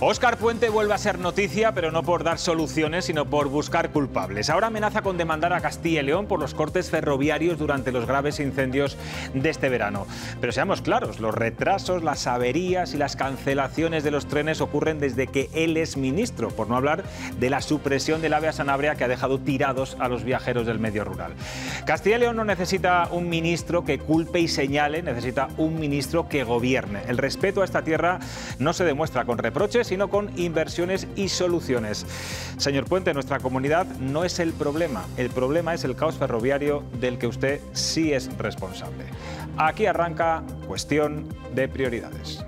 Óscar Puente vuelve a ser noticia, pero no por dar soluciones, sino por buscar culpables. Ahora amenaza con demandar a Castilla y León por los cortes ferroviarios durante los graves incendios de este verano. Pero seamos claros, los retrasos, las averías y las cancelaciones de los trenes ocurren desde que él es ministro, por no hablar de la supresión del AVE a Sanabria que ha dejado tirados a los viajeros del medio rural. Castilla y León no necesita un ministro que culpe y señale, necesita un ministro que gobierne. El respeto a esta tierra no se demuestra con reproches, sino con inversiones y soluciones. Señor Puente, nuestra comunidad no es el problema es el caos ferroviario del que usted sí es responsable. Aquí arranca Cuestión de Prioridades.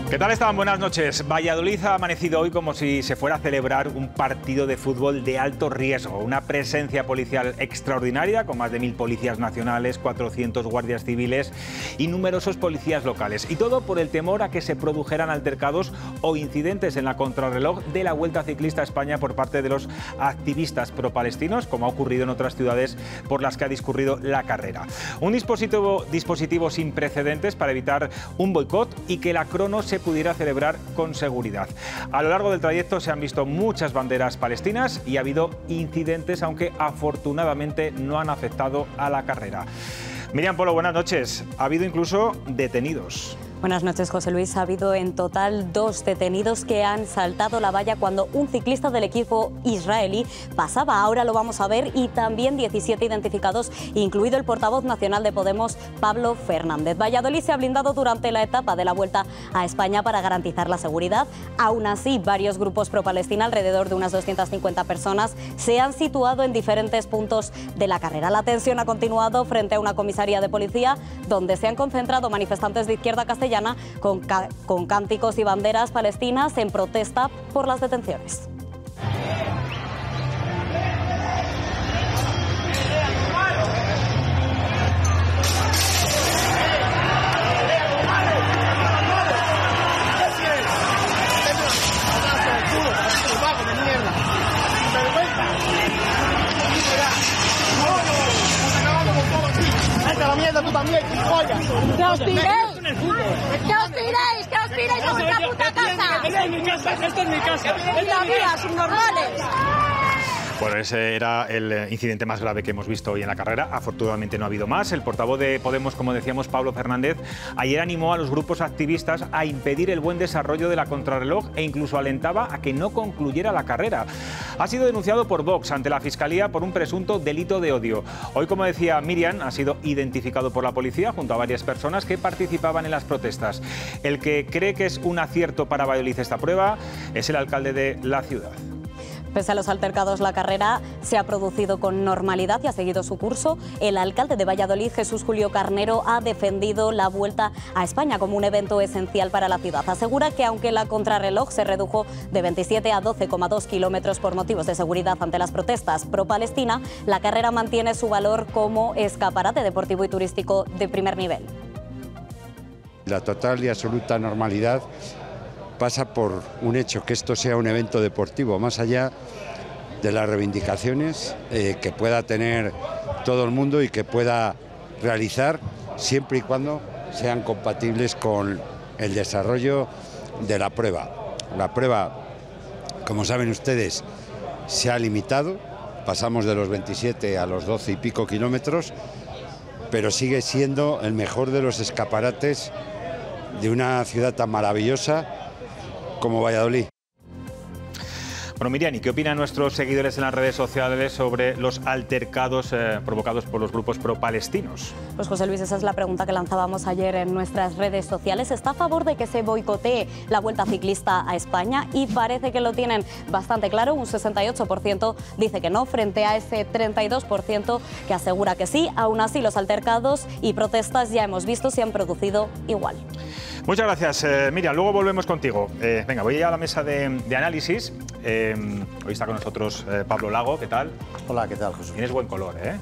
¿Qué tal están? Buenas noches. Valladolid ha amanecido hoy como si se fuera a celebrar un partido de fútbol de alto riesgo. Una presencia policial extraordinaria con más de 1000 policías nacionales, 400 guardias civiles y numerosos policías locales. Y todo por el temor a que se produjeran altercados o incidentes en la contrarreloj de la Vuelta Ciclista a España por parte de los activistas pro-palestinos, como ha ocurrido en otras ciudades por las que ha discurrido la carrera. Un dispositivo sin precedentes para evitar un boicot y que la crono se pudiera celebrar con seguridad. A lo largo del trayecto se han visto muchas banderas palestinas y ha habido incidentes, aunque afortunadamente no han afectado a la carrera. Miriam Polo, buenas noches. Ha habido incluso detenidos. Buenas noches, José Luis. Ha habido en total 2 detenidos que han saltado la valla cuando un ciclista del equipo israelí pasaba. Ahora lo vamos a ver. Y también 17 identificados, incluido el portavoz nacional de Podemos, Pablo Fernández. Valladolid se ha blindado durante la etapa de la Vuelta a España para garantizar la seguridad. Aún así, varios grupos pro-Palestina, alrededor de unas 250 personas, se han situado en diferentes puntos de la carrera. La tensión ha continuado frente a una comisaría de policía donde se han concentrado manifestantes de izquierda castellana con cánticos y banderas palestinas en protesta por las detenciones. Tú también, joya. ¡Que os tiréis! ¡Que os tiréis! ¡Que os tiréis a vuestra puta casa! Esta es mi casa, esta es mi casa. ¡Y la mía, subnormales! Bueno, ese era el incidente más grave que hemos visto hoy en la carrera. Afortunadamente no ha habido más. El portavoz de Podemos, como decíamos, Pablo Fernández, ayer animó a los grupos activistas a impedir el buen desarrollo de la contrarreloj e incluso alentaba a que no concluyera la carrera. Ha sido denunciado por Vox ante la Fiscalía por un presunto delito de odio. Hoy, como decía Miriam, ha sido identificado por la policía junto a varias personas que participaban en las protestas. El que cree que es un acierto para Valladolid esta prueba es el alcalde de la ciudad. Pese a los altercados, la carrera se ha producido con normalidad y ha seguido su curso. El alcalde de Valladolid, Jesús Julio Carnero, ha defendido la Vuelta a España como un evento esencial para la ciudad. Asegura que aunque la contrarreloj se redujo de 27 a 12,2 kilómetros por motivos de seguridad ante las protestas pro-Palestina, la carrera mantiene su valor como escaparate deportivo y turístico de primer nivel. La total y absoluta normalidad pasa por un hecho, que esto sea un evento deportivo, más allá de las reivindicaciones que pueda tener todo el mundo y que pueda realizar, siempre y cuando sean compatibles con el desarrollo de la prueba. La prueba, como saben ustedes, se ha limitado, pasamos de los 27 a los 12 y pico kilómetros, pero sigue siendo el mejor de los escaparates de una ciudad tan maravillosa como Valladolid. Bueno, Miriam, ¿y qué opinan nuestros seguidores en las redes sociales sobre los altercados provocados por los grupos pro-palestinos? Pues José Luis, esa es la pregunta que lanzábamos ayer en nuestras redes sociales. ¿Está a favor de que se boicotee la Vuelta Ciclista a España? Y parece que lo tienen bastante claro. Un 68% dice que no, frente a ese 32% que asegura que sí. Aún así, los altercados y protestas ya hemos visto se han producido igual. Muchas gracias, Miriam. Luego volvemos contigo. Venga, voy a la mesa de análisis. Hoy está con nosotros Pablo Lago. ¿Qué tal? Hola, ¿qué tal, Jesús? Tienes buen color, ¿eh?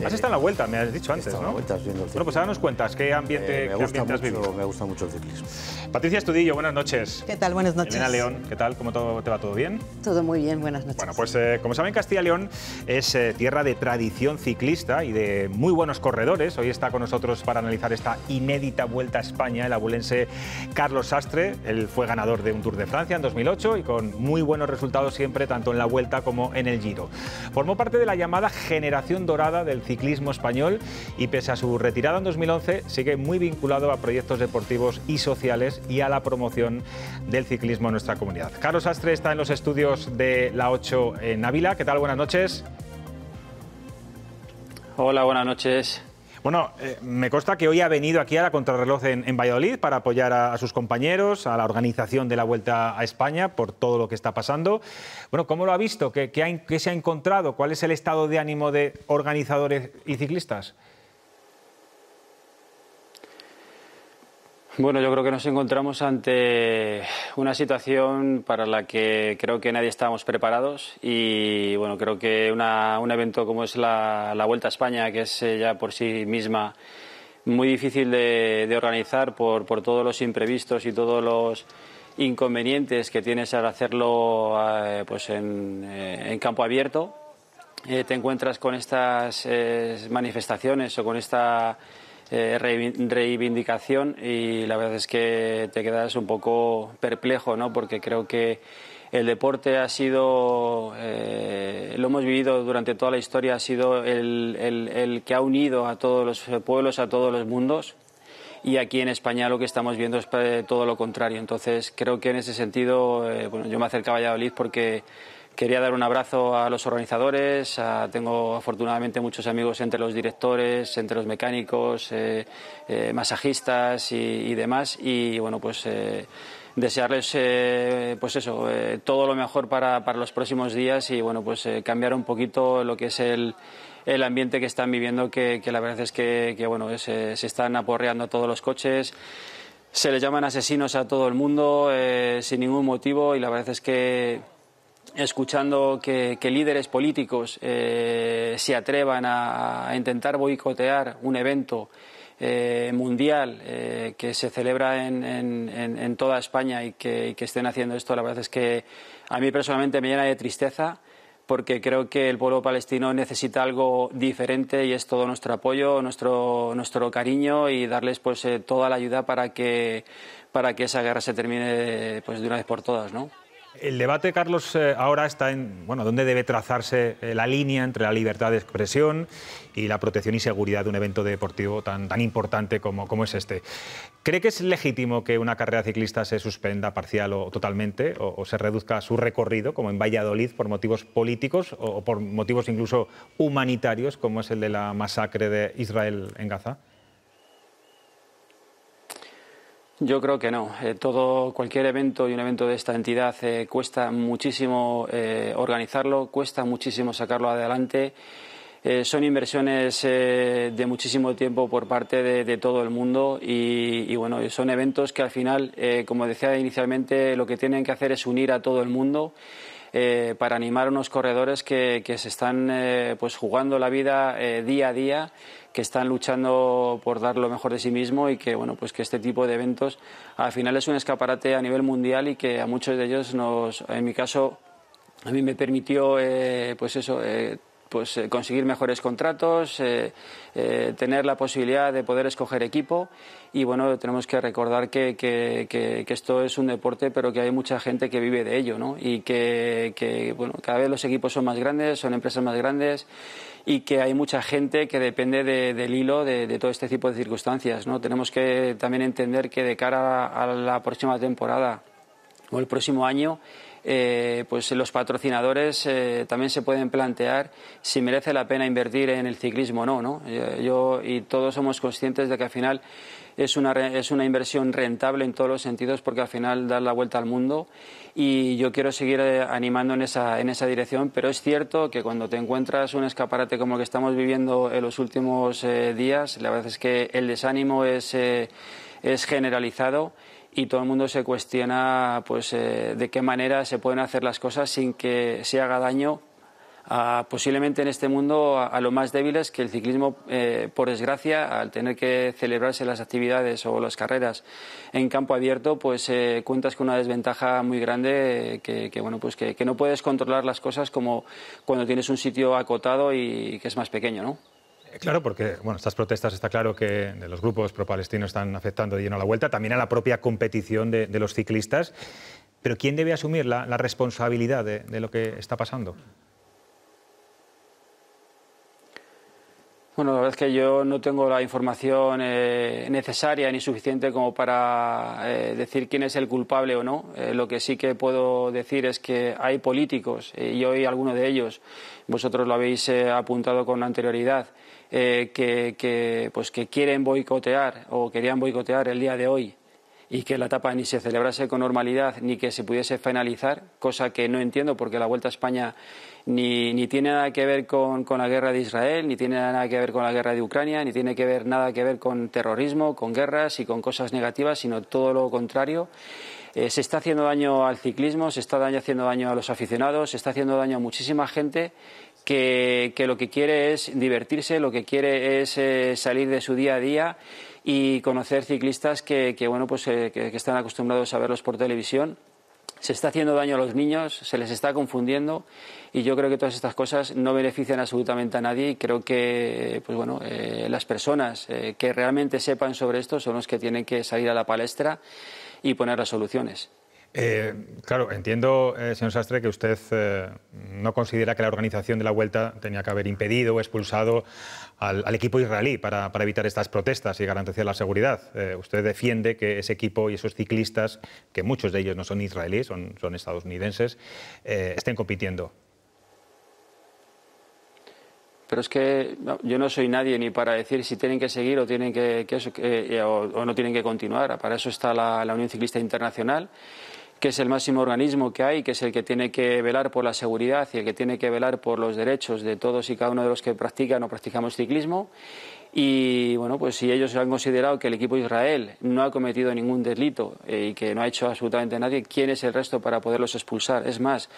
Has estado en la Vuelta, me has dicho antes, ¿no? En la Vuelta, viendo el ciclismo. Bueno, pues ahora nos cuentas qué ambiente, has vivido. Me gusta mucho el ciclismo. Patricia Estudillo, buenas noches. ¿Qué tal? Buenas noches. Elena León, ¿qué tal? ¿Cómo te va? ¿Todo bien? Todo muy bien, buenas noches. Bueno, pues como saben, Castilla y León es tierra de tradición ciclista y de muy buenos corredores. Hoy está con nosotros para analizar esta inédita Vuelta a España el abulense Carlos Sastre. Él fue ganador de un Tour de Francia en 2008 y con muy buenos resultados siempre, tanto en la Vuelta como en el Giro. Formó parte de la llamada generación dorada del ciclismo español y pese a su retirada en 2011 sigue muy vinculado a proyectos deportivos y sociales y a la promoción del ciclismo en nuestra comunidad. Carlos Sastre está en los estudios de La 8 en Ávila. ¿Qué tal? Buenas noches. Hola, buenas noches. Bueno, me consta que hoy ha venido aquí a la Contrarreloj en Valladolid para apoyar a sus compañeros, a la organización de la Vuelta a España por todo lo que está pasando. Bueno, ¿cómo lo ha visto? ¿Qué se ha encontrado? ¿Cuál es el estado de ánimo de organizadores y ciclistas? Bueno, yo creo que nos encontramos ante una situación para la que creo que nadie estábamos preparados y bueno, creo que un evento como es la Vuelta a España, que es ya por sí misma muy difícil de organizar por todos los imprevistos y todos los inconvenientes que tienes al hacerlo pues en campo abierto, te encuentras con estas manifestaciones o con esta reivindicación y la verdad es que te quedas un poco perplejo, ¿no? Porque creo que el deporte ha sido, lo hemos vivido durante toda la historia, ha sido el que ha unido a todos los pueblos, a todos los mundos, y aquí en España lo que estamos viendo es todo lo contrario. Entonces creo que en ese sentido, bueno, yo me acercaba a Valladolid porque quería dar un abrazo a los organizadores. Tengo afortunadamente muchos amigos entre los directores, entre los mecánicos, masajistas y demás. Y bueno, pues desearles pues eso, todo lo mejor para los próximos días y bueno, pues cambiar un poquito lo que es el ambiente que están viviendo, que la verdad es que bueno, se están aporreando todos los coches. Se les llaman asesinos a todo el mundo sin ningún motivo y la verdad es que escuchando que líderes políticos se atrevan a intentar boicotear un evento mundial que se celebra en toda España y que estén haciendo esto, la verdad es que a mí personalmente me llena de tristeza porque creo que el pueblo palestino necesita algo diferente y es todo nuestro apoyo, nuestro cariño y darles pues toda la ayuda para que esa guerra se termine pues de una vez por todas, ¿no? El debate, Carlos, ahora está en dónde debe trazarse la línea entre la libertad de expresión y la protección y seguridad de un evento deportivo tan importante como es este. ¿Cree que es legítimo que una carrera ciclista se suspenda parcial o totalmente o se reduzca su recorrido, como en Valladolid, por motivos políticos o por motivos incluso humanitarios, como es el de la masacre de Israel en Gaza? Yo creo que no. Cualquier evento y un evento de esta entidad cuesta muchísimo organizarlo, cuesta muchísimo sacarlo adelante. Son inversiones de muchísimo tiempo por parte de todo el mundo y bueno, son eventos que al final, como decía inicialmente, lo que tienen que hacer es unir a todo el mundo para animar a unos corredores que se están pues jugando la vida día a día, que están luchando por dar lo mejor de sí mismo y que bueno, pues que este tipo de eventos al final es un escaparate a nivel mundial y que a muchos de ellos en mi caso, a mí me permitió pues eso, conseguir mejores contratos, tener la posibilidad de poder escoger equipo y bueno, tenemos que recordar que esto es un deporte pero que hay mucha gente que vive de ello, ¿no? Y que bueno, cada vez los equipos son más grandes, son empresas más grandes y que hay mucha gente que depende del hilo de todo este tipo de circunstancias, ¿no? Tenemos que también entender que de cara a la próxima temporada o el próximo año pues los patrocinadores también se pueden plantear si merece la pena invertir en el ciclismo o no, ¿no? Yo y todos somos conscientes de que al final es una inversión rentable en todos los sentidos porque al final da la vuelta al mundo y yo quiero seguir animando en esa dirección, pero es cierto que cuando te encuentras un escaparate como el que estamos viviendo en los últimos días, la verdad es que el desánimo es es generalizado y todo el mundo se cuestiona pues de qué manera se pueden hacer las cosas sin que se haga daño posiblemente en este mundo a los más débiles, que el ciclismo, por desgracia, al tener que celebrarse las actividades o las carreras en campo abierto, pues cuentas con una desventaja muy grande que no puedes controlar las cosas como cuando tienes un sitio acotado y que es más pequeño, ¿no? Claro, porque estas protestas está claro que de los grupos pro-palestinos están afectando de lleno a la Vuelta, también a la propia competición de los ciclistas. Pero ¿quién debe asumir la responsabilidad de lo que está pasando? Bueno, la verdad es que yo no tengo la información necesaria ni suficiente como para decir quién es el culpable o no. Lo que sí que puedo decir es que hay políticos, y hoy alguno de ellos, vosotros lo habéis apuntado con anterioridad, que quieren boicotear o querían boicotear el día de hoy y que la etapa ni se celebrase con normalidad ni que se pudiese finalizar, cosa que no entiendo porque la Vuelta a España ni tiene nada que ver con la guerra de Israel, ni tiene nada que ver con la guerra de Ucrania, ni tiene nada que ver con terrorismo, con guerras y con cosas negativas, sino todo lo contrario. Se está haciendo daño al ciclismo, se está haciendo daño a los aficionados, se está haciendo daño a muchísima gente que lo que quiere es divertirse, lo que quiere es salir de su día a día y conocer ciclistas que están acostumbrados a verlos por televisión. Se está haciendo daño a los niños, se les está confundiendo y yo creo que todas estas cosas no benefician absolutamente a nadie y creo que las personas que realmente sepan sobre esto son los que tienen que salir a la palestra y poner las soluciones. Claro, entiendo, señor Sastre, que usted no considera que la organización de la Vuelta tenía que haber impedido o expulsado al equipo israelí para evitar estas protestas y garantizar la seguridad. Usted defiende que ese equipo y esos ciclistas, que muchos de ellos no son israelíes, son estadounidenses, estén compitiendo. Pero es que yo no soy nadie ni para decir si tienen que seguir o tienen o no tienen que continuar. Para eso está la Unión Ciclista Internacional, que es el máximo organismo que hay, que es el que tiene que velar por la seguridad y el que tiene que velar por los derechos de todos y cada uno de los que practican o practicamos ciclismo. Y pues si ellos han considerado que el equipo de Israel no ha cometido ningún delito y que no ha hecho absolutamente nadie, ¿quién es el resto para poderlos expulsar? Es más,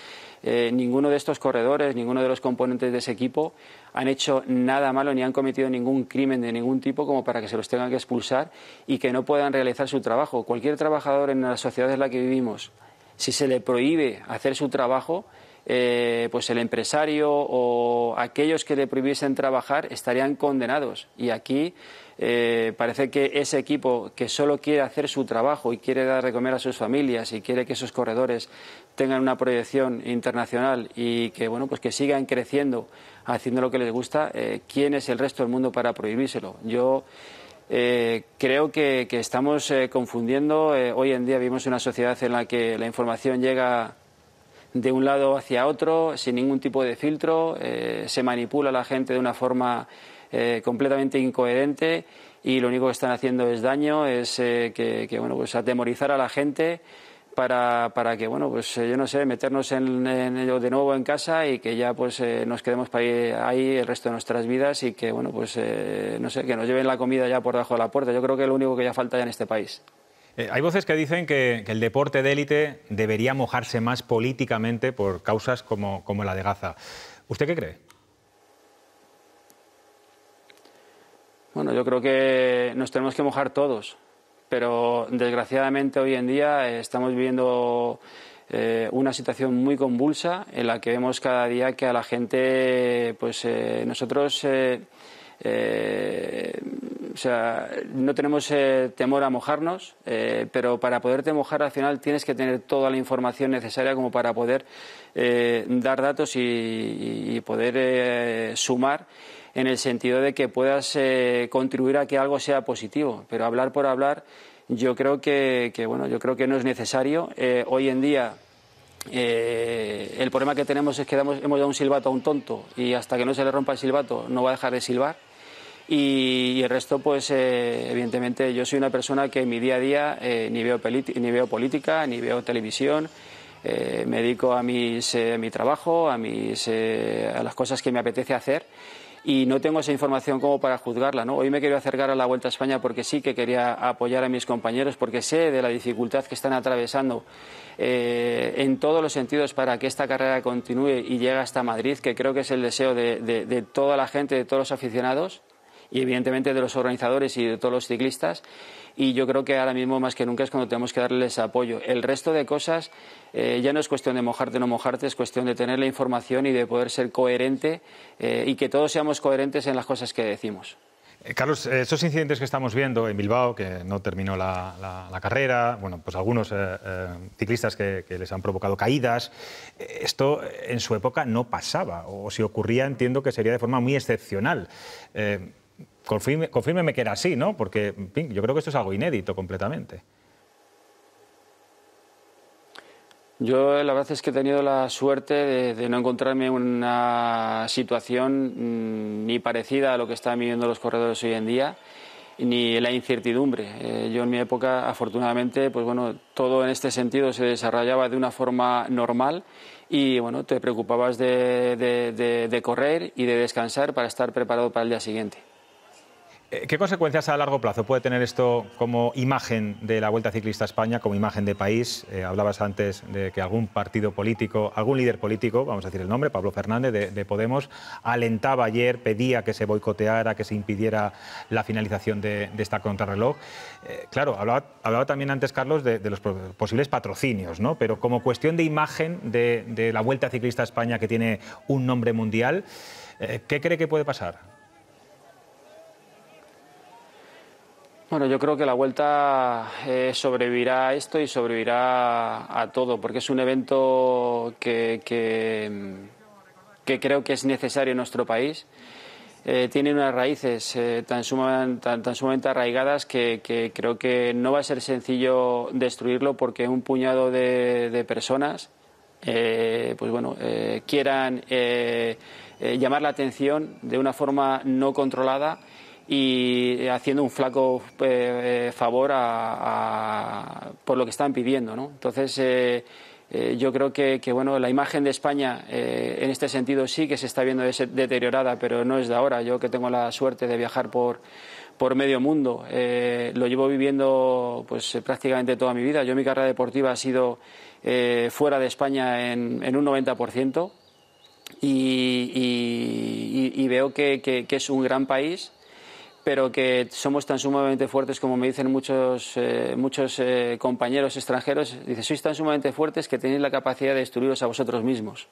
ninguno de estos corredores, ninguno de los componentes de ese equipo han hecho nada malo ni han cometido ningún crimen de ningún tipo como para que se los tengan que expulsar y que no puedan realizar su trabajo. Cualquier trabajador en la sociedad en la que vivimos, si se le prohíbe hacer su trabajo, pues el empresario o aquellos que le prohibiesen trabajar estarían condenados. Y aquí parece que ese equipo que solo quiere hacer su trabajo y quiere dar de comer a sus familias y quiere que esos corredores tengan una proyección internacional y que que sigan creciendo haciendo lo que les gusta, ¿quién es el resto del mundo para prohibírselo? Yo creo que estamos confundiendo. Hoy en día vivimos en una sociedad en la que la información llega de un lado hacia otro, sin ningún tipo de filtro, se manipula a la gente de una forma completamente incoherente y lo único que están haciendo es daño, es atemorizar a la gente para que yo no sé, meternos de nuevo en casa y que ya nos quedemos ahí el resto de nuestras vidas y que no sé, que nos lleven la comida ya por debajo de la puerta. Yo creo que es lo único que ya falta ya en este país. Hay voces que dicen que el deporte de élite debería mojarse más políticamente por causas como la de Gaza. ¿Usted qué cree? Bueno, yo creo que nos tenemos que mojar todos, pero desgraciadamente hoy en día estamos viviendo una situación muy convulsa en la que vemos cada día que a la gente, nosotros no tenemos temor a mojarnos, pero para poderte mojar al final tienes que tener toda la información necesaria como para poder dar datos y poder sumar en el sentido de que puedas contribuir a que algo sea positivo. Pero hablar por hablar yo creo que no es necesario. Hoy en día el problema que tenemos es que hemos dado un silbato a un tonto y hasta que no se le rompa el silbato no va a dejar de silbar. Y el resto, evidentemente, yo soy una persona que en mi día a día ni veo política, ni veo televisión, me dedico a mi trabajo, a las cosas que me apetece hacer y no tengo esa información como para juzgarla, ¿no? Hoy me quiero acercar a la Vuelta a España porque sí que quería apoyar a mis compañeros, porque sé de la dificultad que están atravesando en todos los sentidos para que esta carrera continúe y llegue hasta Madrid, que creo que es el deseo de toda la gente, de todos los aficionados y evidentemente de los organizadores y de todos los ciclistas. Y yo creo que ahora mismo más que nunca es cuando tenemos que darles apoyo. El resto de cosas ya no es cuestión de mojarte o no mojarte, es cuestión de tener la información y de poder ser coherente y que todos seamos coherentes en las cosas que decimos. Carlos, esos incidentes que estamos viendo en Bilbao, que no terminó la carrera, bueno, pues algunos ciclistas que les han provocado caídas, esto en su época no pasaba, o si ocurría entiendo que sería de forma muy excepcional. Confírmeme que era así, ¿no? Porque en fin, yo creo que esto es algo inédito completamente. Yo la verdad es que he tenido la suerte de no encontrarme en una situación ni parecida a lo que están viviendo los corredores hoy en día, ni la incertidumbre. Yo en mi época, afortunadamente, pues bueno, todo en este sentido se desarrollaba de una forma normal y bueno, te preocupabas de correr y de descansar para estar preparado para el día siguiente. ¿Qué consecuencias a largo plazo puede tener esto como imagen de la Vuelta Ciclista a España, como imagen de país? Hablabas antes de que algún partido político, algún líder político, vamos a decir el nombre, Pablo Fernández de Podemos, alentaba ayer, pedía que se boicoteara, que se impidiera la finalización de esta contrarreloj. Claro, hablaba también antes, Carlos, de los posibles patrocinios, ¿no? Pero como cuestión de imagen de la Vuelta Ciclista a España, que tiene un nombre mundial, ¿qué cree que puede pasar? Bueno, yo creo que la Vuelta sobrevivirá a esto y sobrevivirá a todo, porque es un evento que creo que es necesario en nuestro país. Tiene unas raíces tan sumamente arraigadas que creo que no va a ser sencillo destruirlo, porque un puñado de personas pues bueno, quieran llamar la atención de una forma no controlada y haciendo un flaco favor por lo que están pidiendo, ¿no? Entonces, yo creo que bueno, la imagen de España en este sentido sí que se está viendo deteriorada, pero no es de ahora. Yo, que tengo la suerte de viajar por medio mundo, lo llevo viviendo pues prácticamente toda mi vida. Yo, mi carrera deportiva ha sido fuera de España en un 90%, y veo que es un gran país, pero que somos tan sumamente fuertes, como me dicen muchos compañeros extranjeros. Dice, sois tan sumamente fuertes que tenéis la capacidad de destruiros a vosotros mismos.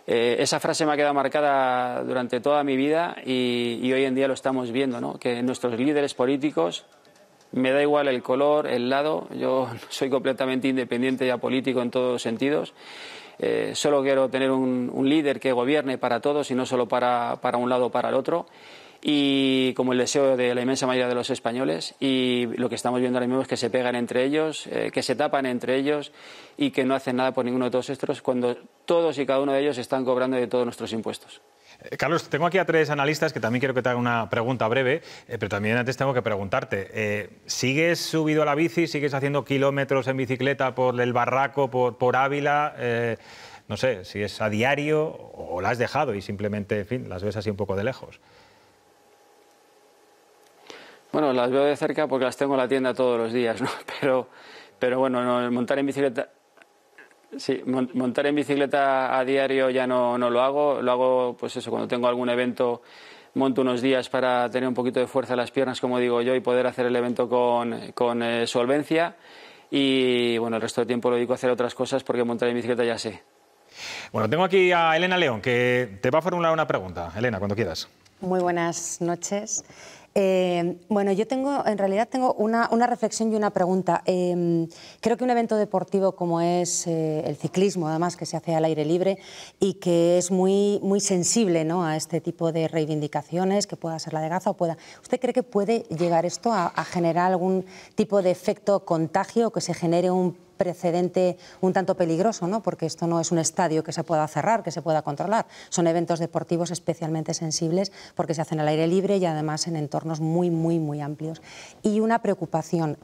Esa frase me ha quedado marcada durante toda mi vida y hoy en día lo estamos viendo, ¿no? Que nuestros líderes políticos, me da igual el color, el lado, yo soy completamente independiente y apolítico en todos los sentidos. Solo quiero tener un líder que gobierne para todos y no solo para un lado o para el otro. Y como el deseo de la inmensa mayoría de los españoles, y lo que estamos viendo ahora mismo es que se pegan entre ellos, que se tapan entre ellos y que no hacen nada por ninguno de todos estos, cuando todos y cada uno de ellos están cobrando de todos nuestros impuestos. Carlos, tengo aquí a tres analistas que también quiero que te hagan una pregunta breve, pero también antes tengo que preguntarte, ¿sigues subido a la bici, sigues haciendo kilómetros en bicicleta por el Barraco, por Ávila? No sé, si es a diario o la has dejado y simplemente, en fin, las ves así un poco de lejos. Bueno, las veo de cerca porque las tengo en la tienda todos los días, ¿no? Pero bueno, no, montar en bicicleta... Sí, montar en bicicleta a diario ya no lo hago pues eso, cuando tengo algún evento monto unos días para tener un poquito de fuerza en las piernas, como digo yo, y poder hacer el evento con solvencia, y bueno, el resto del tiempo lo dedico a hacer otras cosas porque montar en bicicleta ya sé. Bueno, tengo aquí a Elena León, que te va a formular una pregunta. Elena, cuando quieras. Muy buenas noches. Bueno, yo en realidad tengo una reflexión y una pregunta. Creo que un evento deportivo como es el ciclismo, además, que se hace al aire libre y que es muy sensible, ¿no?, a este tipo de reivindicaciones, que pueda ser la de Gaza o pueda... ¿Usted cree que puede llegar esto a generar algún tipo de efecto contagio, o que se genere un precedente un tanto peligroso, ¿no? Porque esto no es un estadio que se pueda cerrar, que se pueda controlar. Son eventos deportivos especialmente sensibles porque se hacen al aire libre y además en entornos muy amplios. Y una preocupación.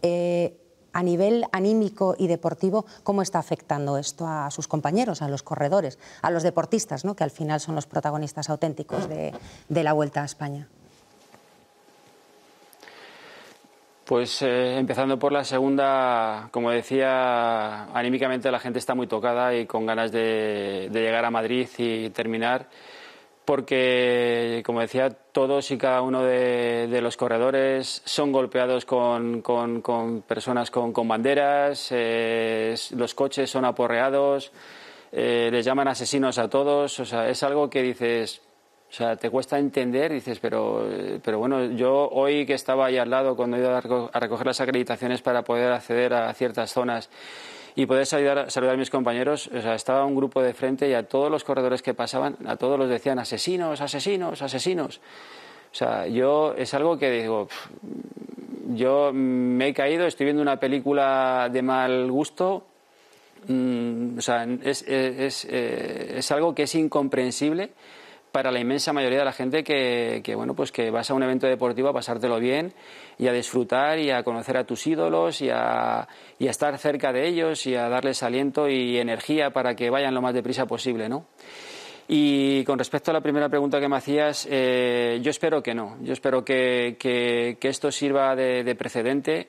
a nivel anímico y deportivo, ¿cómo está afectando esto a sus compañeros, a los corredores, a los deportistas, ¿no?, que al final son los protagonistas auténticos de la Vuelta a España? Pues empezando por la segunda, como decía, anímicamente la gente está muy tocada y con ganas de llegar a Madrid y terminar, porque, como decía, todos y cada uno de los corredores son golpeados con personas con banderas, los coches son aporreados, les llaman asesinos a todos, o sea, es algo que dices... O sea, te cuesta entender, dices, pero bueno, yo hoy que estaba ahí al lado, cuando he ido a recoger las acreditaciones para poder acceder a ciertas zonas y poder saludar a mis compañeros, o sea, estaba un grupo de frente y a todos los corredores que pasaban, a todos los decían asesinos, asesinos, asesinos. O sea, yo es algo que digo, yo me he caído, estoy viendo una película de mal gusto, o sea, es algo que es incomprensible para la inmensa mayoría de la gente que bueno, pues que vas a un evento deportivo a pasártelo bien y a disfrutar y a conocer a tus ídolos y a estar cerca de ellos y a darles aliento y energía para que vayan lo más deprisa posible, ¿no? Y con respecto a la primera pregunta que me hacías, yo espero que no. Yo espero que esto sirva de precedente,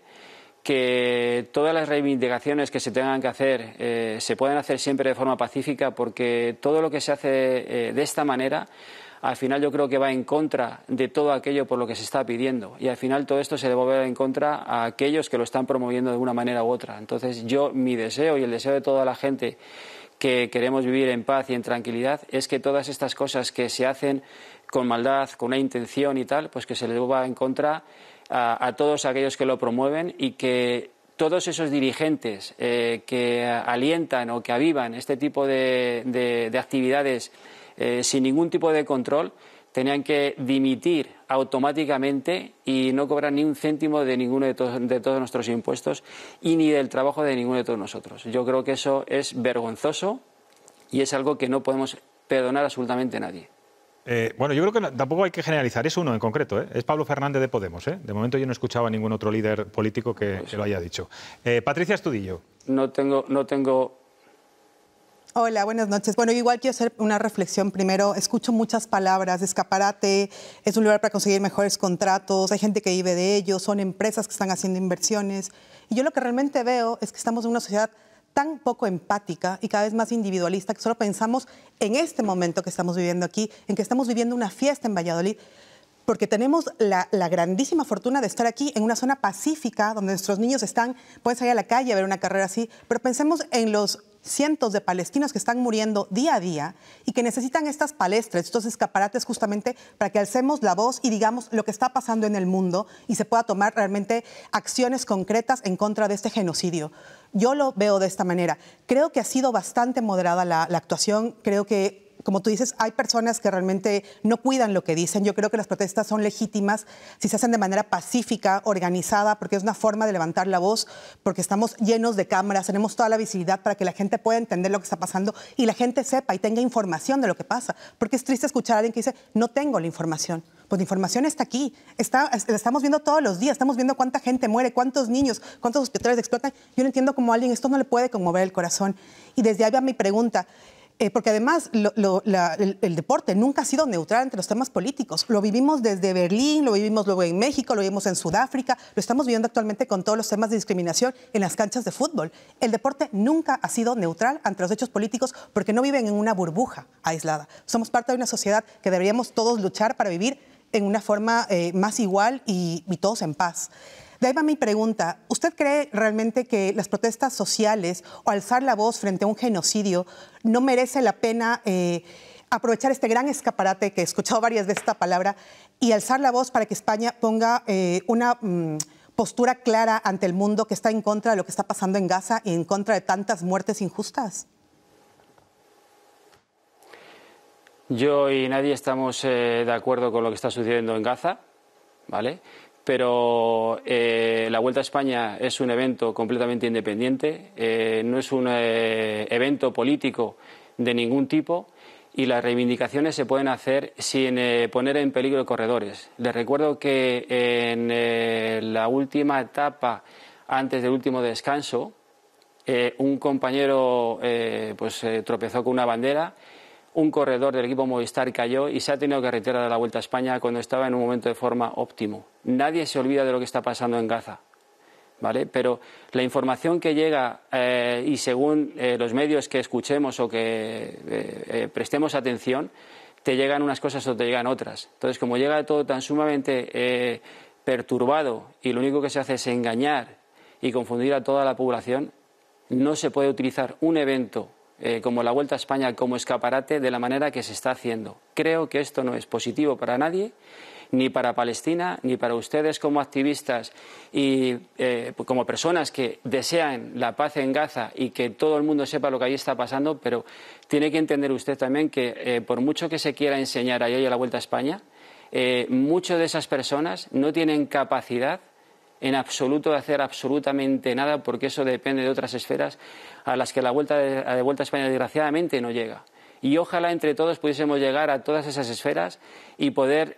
que todas las reivindicaciones que se tengan que hacer se puedan hacer siempre de forma pacífica, porque todo lo que se hace de esta manera, al final yo creo que va en contra de todo aquello por lo que se está pidiendo, y al final todo esto se devuelve en contra a aquellos que lo están promoviendo de una manera u otra. Entonces mi deseo y el deseo de toda la gente que queremos vivir en paz y en tranquilidad es que todas estas cosas que se hacen con maldad, con una intención y tal, pues que se les devuelva en contra a todos aquellos que lo promueven, y que todos esos dirigentes que alientan o que avivan este tipo de actividades sin ningún tipo de control tenían que dimitir automáticamente y no cobrar ni un céntimo de ninguno de todos nuestros impuestos y ni del trabajo de ninguno de todos nosotros. Yo creo que eso es vergonzoso y es algo que no podemos perdonar absolutamente a nadie. Bueno, yo creo que tampoco hay que generalizar, es uno en concreto, es Pablo Fernández de Podemos. De momento yo no he escuchado a ningún otro líder político que lo haya dicho. Patricia Astudillo. No tengo... Hola, buenas noches. Bueno, igual quiero hacer una reflexión primero. Escucho muchas palabras, escaparate, es un lugar para conseguir mejores contratos, hay gente que vive de ello, son empresas que están haciendo inversiones. Y yo lo que realmente veo es que estamos en una sociedad tan poco empática y cada vez más individualista que solo pensamos en este momento que estamos viviendo aquí, en que estamos viviendo una fiesta en Valladolid, porque tenemos la grandísima fortuna de estar aquí en una zona pacífica donde nuestros niños pueden salir a la calle a ver una carrera así, pero pensemos en los cientos de palestinos que están muriendo día a día y que necesitan estas palestras, estos escaparates justamente para que alcemos la voz y digamos lo que está pasando en el mundo y se pueda tomar realmente acciones concretas en contra de este genocidio. Yo lo veo de esta manera. Creo que ha sido bastante moderada la actuación. Creo que, como tú dices, hay personas que realmente no cuidan lo que dicen. Yo creo que las protestas son legítimas si se hacen de manera pacífica, organizada, porque es una forma de levantar la voz, porque estamos llenos de cámaras, tenemos toda la visibilidad para que la gente pueda entender lo que está pasando y la gente sepa y tenga información de lo que pasa. Porque es triste escuchar a alguien que dice, no tengo la información. Pues la información está aquí, la estamos viendo todos los días, estamos viendo cuánta gente muere, cuántos niños, cuántos hospitales explotan. Yo no entiendo cómo a alguien esto no le puede conmover el corazón. Y desde ahí va mi pregunta. Porque además el deporte nunca ha sido neutral entre los temas políticos. Lo vivimos desde Berlín, lo vivimos luego en México, lo vivimos en Sudáfrica, lo estamos viviendo actualmente con todos los temas de discriminación en las canchas de fútbol. El deporte nunca ha sido neutral ante los hechos políticos porque no viven en una burbuja aislada. Somos parte de una sociedad que deberíamos todos luchar para vivir en una forma más igual y todos en paz. De ahí va mi pregunta. ¿Usted cree realmente que las protestas sociales o alzar la voz frente a un genocidio no merece la pena aprovechar este gran escaparate, que he escuchado varias veces esta palabra, y alzar la voz para que España ponga una postura clara ante el mundo que está en contra de lo que está pasando en Gaza y en contra de tantas muertes injustas? Yo y nadie estamos de acuerdo con lo que está sucediendo en Gaza, ¿vale? Pero la Vuelta a España es un evento completamente independiente, no es un evento político de ningún tipo y las reivindicaciones se pueden hacer sin poner en peligro corredores. Les recuerdo que en la última etapa antes del último descanso, un compañero tropezó con una bandera, un corredor del equipo Movistar cayó y se ha tenido que retirar de la Vuelta a España cuando estaba en un momento de forma óptimo. Nadie se olvida de lo que está pasando en Gaza, ¿vale? Pero la información que llega y según los medios que escuchemos o que prestemos atención, te llegan unas cosas o te llegan otras. Entonces, como llega todo tan sumamente perturbado y lo único que se hace es engañar y confundir a toda la población, no se puede utilizar un evento como la Vuelta a España como escaparate de la manera que se está haciendo. Creo que esto no es positivo para nadie, ni para Palestina, ni para ustedes como activistas y como personas que desean la paz en Gaza y que todo el mundo sepa lo que ahí está pasando, pero tiene que entender usted también que por mucho que se quiera enseñar ahí a la Vuelta a España, muchas de esas personas no tienen capacidad en absoluto de hacer absolutamente nada, porque eso depende de otras esferas a las que la Vuelta a España desgraciadamente no llega. Y ojalá entre todos pudiésemos llegar a todas esas esferas y poder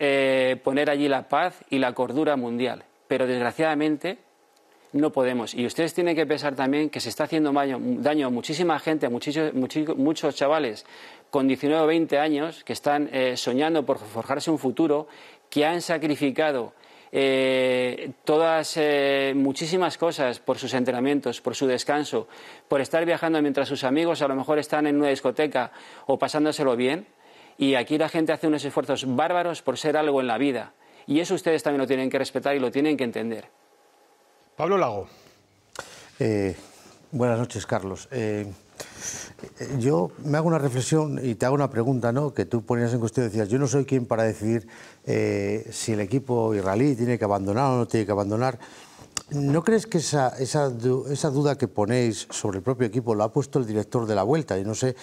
poner allí la paz y la cordura mundial. Pero desgraciadamente no podemos. Y ustedes tienen que pensar también que se está haciendo daño a muchísima gente, a muchos chavales con 19 o 20 años que están soñando por forjarse un futuro, que han sacrificado muchísimas cosas por sus entrenamientos, por su descanso, por estar viajando mientras sus amigos a lo mejor están en una discoteca o pasándoselo bien, y aquí la gente hace unos esfuerzos bárbaros por ser algo en la vida, y eso ustedes también lo tienen que respetar y lo tienen que entender. Pablo Lago. Buenas noches, Carlos. Yo me hago una reflexión y te hago una pregunta, ¿no? Que tú ponías en cuestión, decías, yo no soy quien para decidir si el equipo israelí tiene que abandonar o no tiene que abandonar. ¿No crees que esa duda que ponéis sobre el propio equipo lo ha puesto el director de la Vuelta? Y no sé,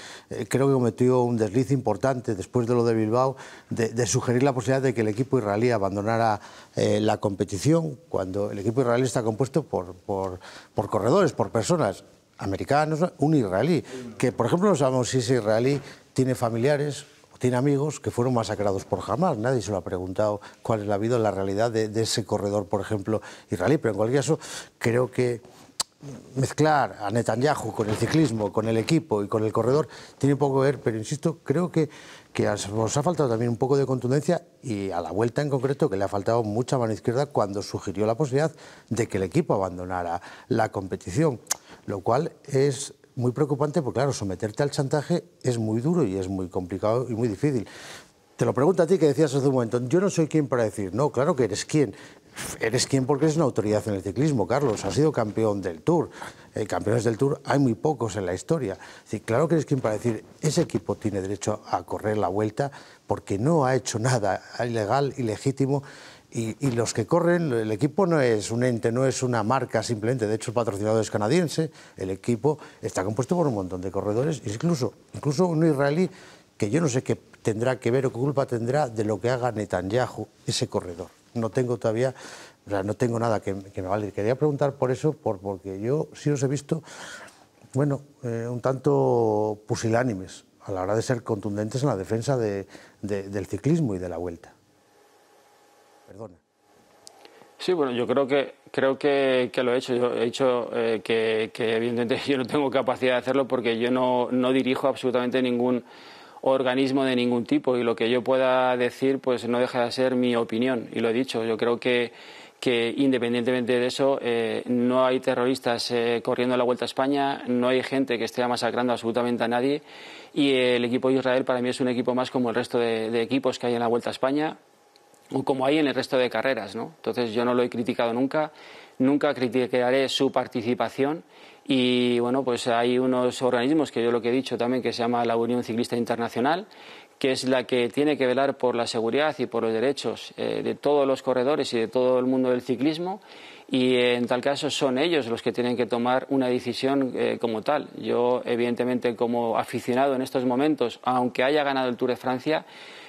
creo que cometió un desliz importante después de lo de Bilbao de sugerir la posibilidad de que el equipo israelí abandonara la competición, cuando el equipo israelí está compuesto por corredores, por personas americanos, un israelí, que por ejemplo no sabemos si ese israelí tiene familiares o tiene amigos que fueron masacrados por Hamas. Nadie se lo ha preguntado cuál es la realidad de ese corredor, por ejemplo, israelí. Pero en cualquier caso, creo que mezclar a Netanyahu con el ciclismo, con el equipo y con el corredor tiene poco que ver, pero insisto, creo que os ha faltado también un poco de contundencia, y a la Vuelta en concreto que le ha faltado mucha mano izquierda cuando sugirió la posibilidad de que el equipo abandonara la competición, lo cual es muy preocupante porque, claro, someterte al chantaje es muy duro y es muy complicado y muy difícil. Te lo pregunto a ti, que decías hace un momento, yo no soy quien para decir, no, claro que eres quien. Eres quien porque eres una autoridad en el ciclismo, Carlos, has sido campeón del Tour. Campeones del Tour hay muy pocos en la historia. Sí, claro que eres quien para decir, ese equipo tiene derecho a correr la Vuelta porque no ha hecho nada ilegal, ilegítimo. Y los que corren, el equipo no es un ente, no es una marca simplemente, de hecho el patrocinador es canadiense, el equipo está compuesto por un montón de corredores, incluso un israelí que yo no sé qué tendrá que ver o qué culpa tendrá de lo que haga Netanyahu, ese corredor. No tengo todavía, o sea, no tengo nada que me valga. Quería preguntar por eso, porque yo sí os he visto, bueno, un tanto pusilánimes a la hora de ser contundentes en la defensa del ciclismo y de la Vuelta. Perdona. Sí, bueno, yo creo que lo he hecho. Yo he dicho que evidentemente yo no tengo capacidad de hacerlo porque yo no dirijo absolutamente ningún organismo de ningún tipo, y lo que yo pueda decir pues no deja de ser mi opinión, y lo he dicho. Yo creo que independientemente de eso no hay terroristas corriendo la Vuelta a España, no hay gente que esté masacrando absolutamente a nadie, y el equipo de Israel para mí es un equipo más como el resto de equipos que hay en la Vuelta a España, o como hay en el resto de carreras, ¿no? Entonces yo no lo he criticado nunca criticaré su participación, y bueno, pues hay unos organismos que yo lo que he dicho también, que se llama la Unión Ciclista Internacional, que es la que tiene que velar por la seguridad y por los derechos de todos los corredores y de todo el mundo del ciclismo, y en tal caso son ellos los que tienen que tomar una decisión como tal. Yo evidentemente como aficionado en estos momentos, aunque haya ganado el Tour de Francia,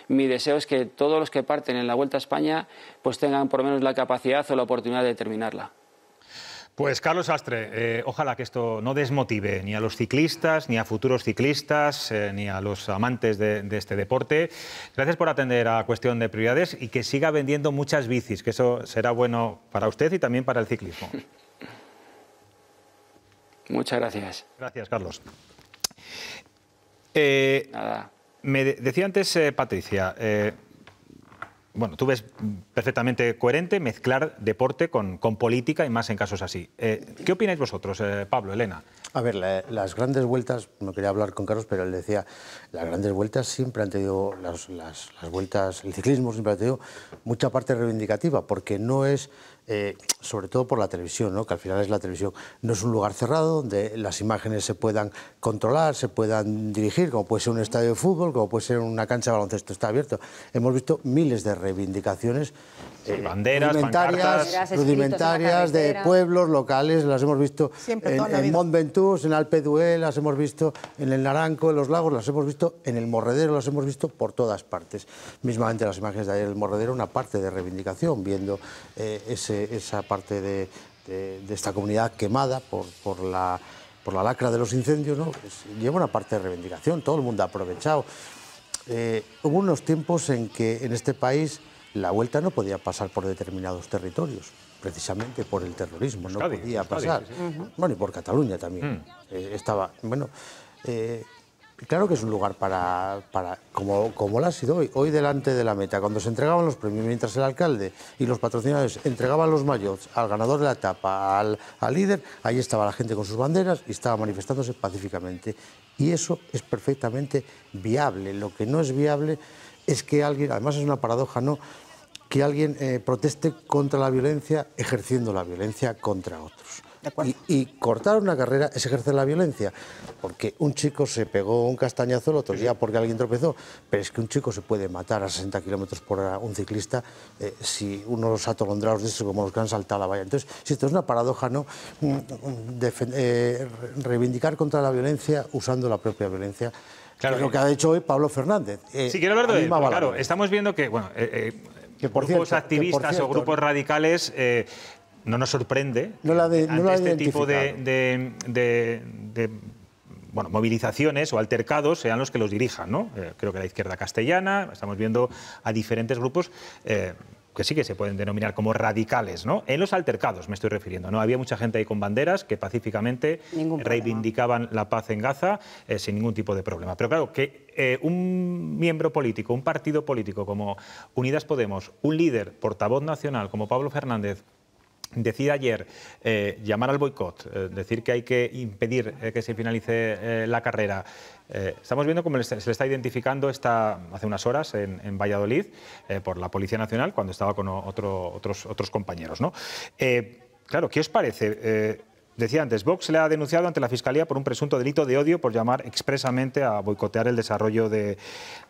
mi deseo es que todos los que parten en la Vuelta a España pues tengan por lo menos la capacidad o la oportunidad de terminarla. Pues Carlos Sastre, ojalá que esto no desmotive ni a los ciclistas, ni a futuros ciclistas, ni a los amantes de este deporte. Gracias por atender a Cuestión de Prioridades, y que siga vendiendo muchas bicis, que eso será bueno para usted y también para el ciclismo. Muchas gracias. Gracias, Carlos. Nada. Me decía antes Patricia, bueno, tú ves perfectamente coherente mezclar deporte con política y más en casos así. ¿Qué opináis vosotros, Pablo, Elena? A ver, las grandes vueltas, no quería hablar con Carlos, pero él decía, las grandes vueltas siempre han tenido, las vueltas, el ciclismo siempre ha tenido mucha parte reivindicativa, porque no es, sobre todo por la televisión, ¿no? Que al final es la televisión, no es un lugar cerrado donde las imágenes se puedan controlar, se puedan dirigir, como puede ser un estadio de fútbol, como puede ser una cancha de baloncesto, está abierto. Hemos visto miles de reivindicaciones banderas, rudimentarias de pueblos locales, las hemos visto en Mont Ventoux, en Alpe d'Huez, las hemos visto en el Naranco, en los lagos, las hemos visto en el Morredero, las hemos visto por todas partes. Mismamente las imágenes de ayer del Morredero, una parte de reivindicación, viendo esa parte de esta comunidad quemada por la lacra de los incendios, ¿no? Pues lleva una parte de reivindicación, todo el mundo ha aprovechado. Hubo unos tiempos en que en este país la Vuelta no podía pasar por determinados territorios, precisamente por el terrorismo, no podía pasar. Bueno, y por Cataluña también. Estaba, bueno, claro que es un lugar como lo ha sido hoy. Hoy delante de la meta, cuando se entregaban los premios, mientras el alcalde y los patrocinadores entregaban los maillots al ganador de la etapa, al líder, ahí estaba la gente con sus banderas y estaba manifestándose pacíficamente. Y eso es perfectamente viable. Lo que no es viable es que alguien, además es una paradoja, ¿no?, que alguien proteste contra la violencia ejerciendo la violencia contra otros. Y cortar una carrera es ejercer la violencia, porque un chico se pegó un castañazo el otro día porque alguien tropezó, pero es que un chico se puede matar a 60 kilómetros por hora, un ciclista, si unos atolondrados de esos como los que han saltado la valla. Entonces, si esto es una paradoja, ¿no?, reivindicar contra la violencia usando la propia violencia. Claro, es lo que ha dicho hoy Pablo Fernández. Sí, quiero hablar de él. Claro, estamos viendo que, bueno, grupos activistas o grupos radicales no nos sorprende ante este tipo de bueno, movilizaciones o altercados sean los que los dirijan, ¿no? Creo que la izquierda castellana, estamos viendo a diferentes grupos que sí que se pueden denominar como radicales, ¿no? En los altercados me estoy refiriendo, ¿no? Había mucha gente ahí con banderas que pacíficamente reivindicaban la paz en Gaza sin ningún tipo de problema. Pero claro, que un miembro político, un partido político como Unidas Podemos, un líder, portavoz nacional como Pablo Fernández, decide ayer llamar al boicot, decir que hay que impedir que se finalice la carrera. Estamos viendo cómo se le está identificando hace unas horas en Valladolid por la Policía Nacional cuando estaba con otros compañeros, ¿no? Claro, ¿qué os parece? Decía antes, Vox le ha denunciado ante la Fiscalía por un presunto delito de odio por llamar expresamente a boicotear el desarrollo de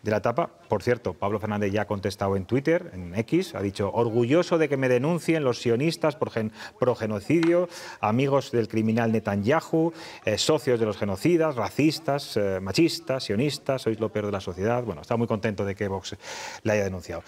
la etapa. Por cierto, Pablo Fernández ya ha contestado en Twitter, en X, ha dicho, orgulloso de que me denuncien los sionistas por genocidio, amigos del criminal Netanyahu, socios de los genocidas, racistas, machistas, sionistas, sois lo peor de la sociedad. Bueno, está muy contento de que Vox le haya denunciado.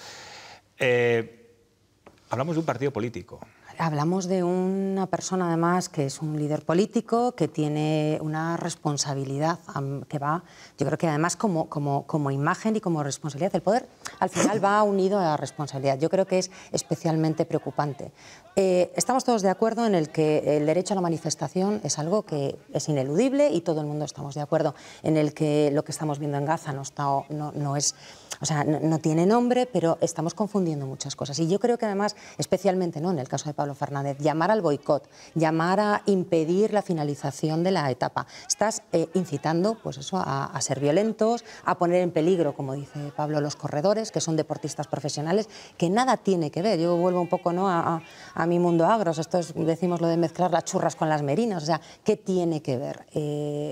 Hablamos de un partido político. Hablamos de una persona, además, que es un líder político, que tiene una responsabilidad que va, yo creo que además como imagen y como responsabilidad. El poder, al final, va unido a la responsabilidad. Yo creo que es especialmente preocupante. Estamos todos de acuerdo en el que el derecho a la manifestación es algo que es ineludible y todo el mundo estamos de acuerdo en el que lo que estamos viendo en Gaza no es... O sea, no tiene nombre, pero estamos confundiendo muchas cosas. Y yo creo que además, especialmente en el caso de Pablo Fernández, llamar al boicot, llamar a impedir la finalización de la etapa. Estás incitando pues eso, a ser violentos, a poner en peligro, como dice Pablo, los corredores, que son deportistas profesionales, que nada tiene que ver. Yo vuelvo un poco a mi mundo agros. Esto decimos lo de mezclar las churras con las merinas. O sea, ¿qué tiene que ver?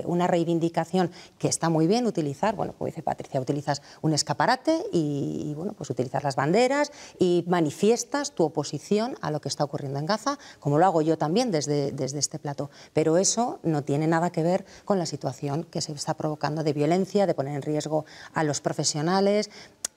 Una reivindicación que está muy bien utilizar, bueno, como dice Patricia, utilizas un escaparate y bueno, pues utilizas las banderas y manifiestas tu oposición a lo que está ocurriendo en Gaza, como lo hago yo también desde este plató. Pero eso no tiene nada que ver con la situación que se está provocando de violencia, de poner en riesgo a los profesionales,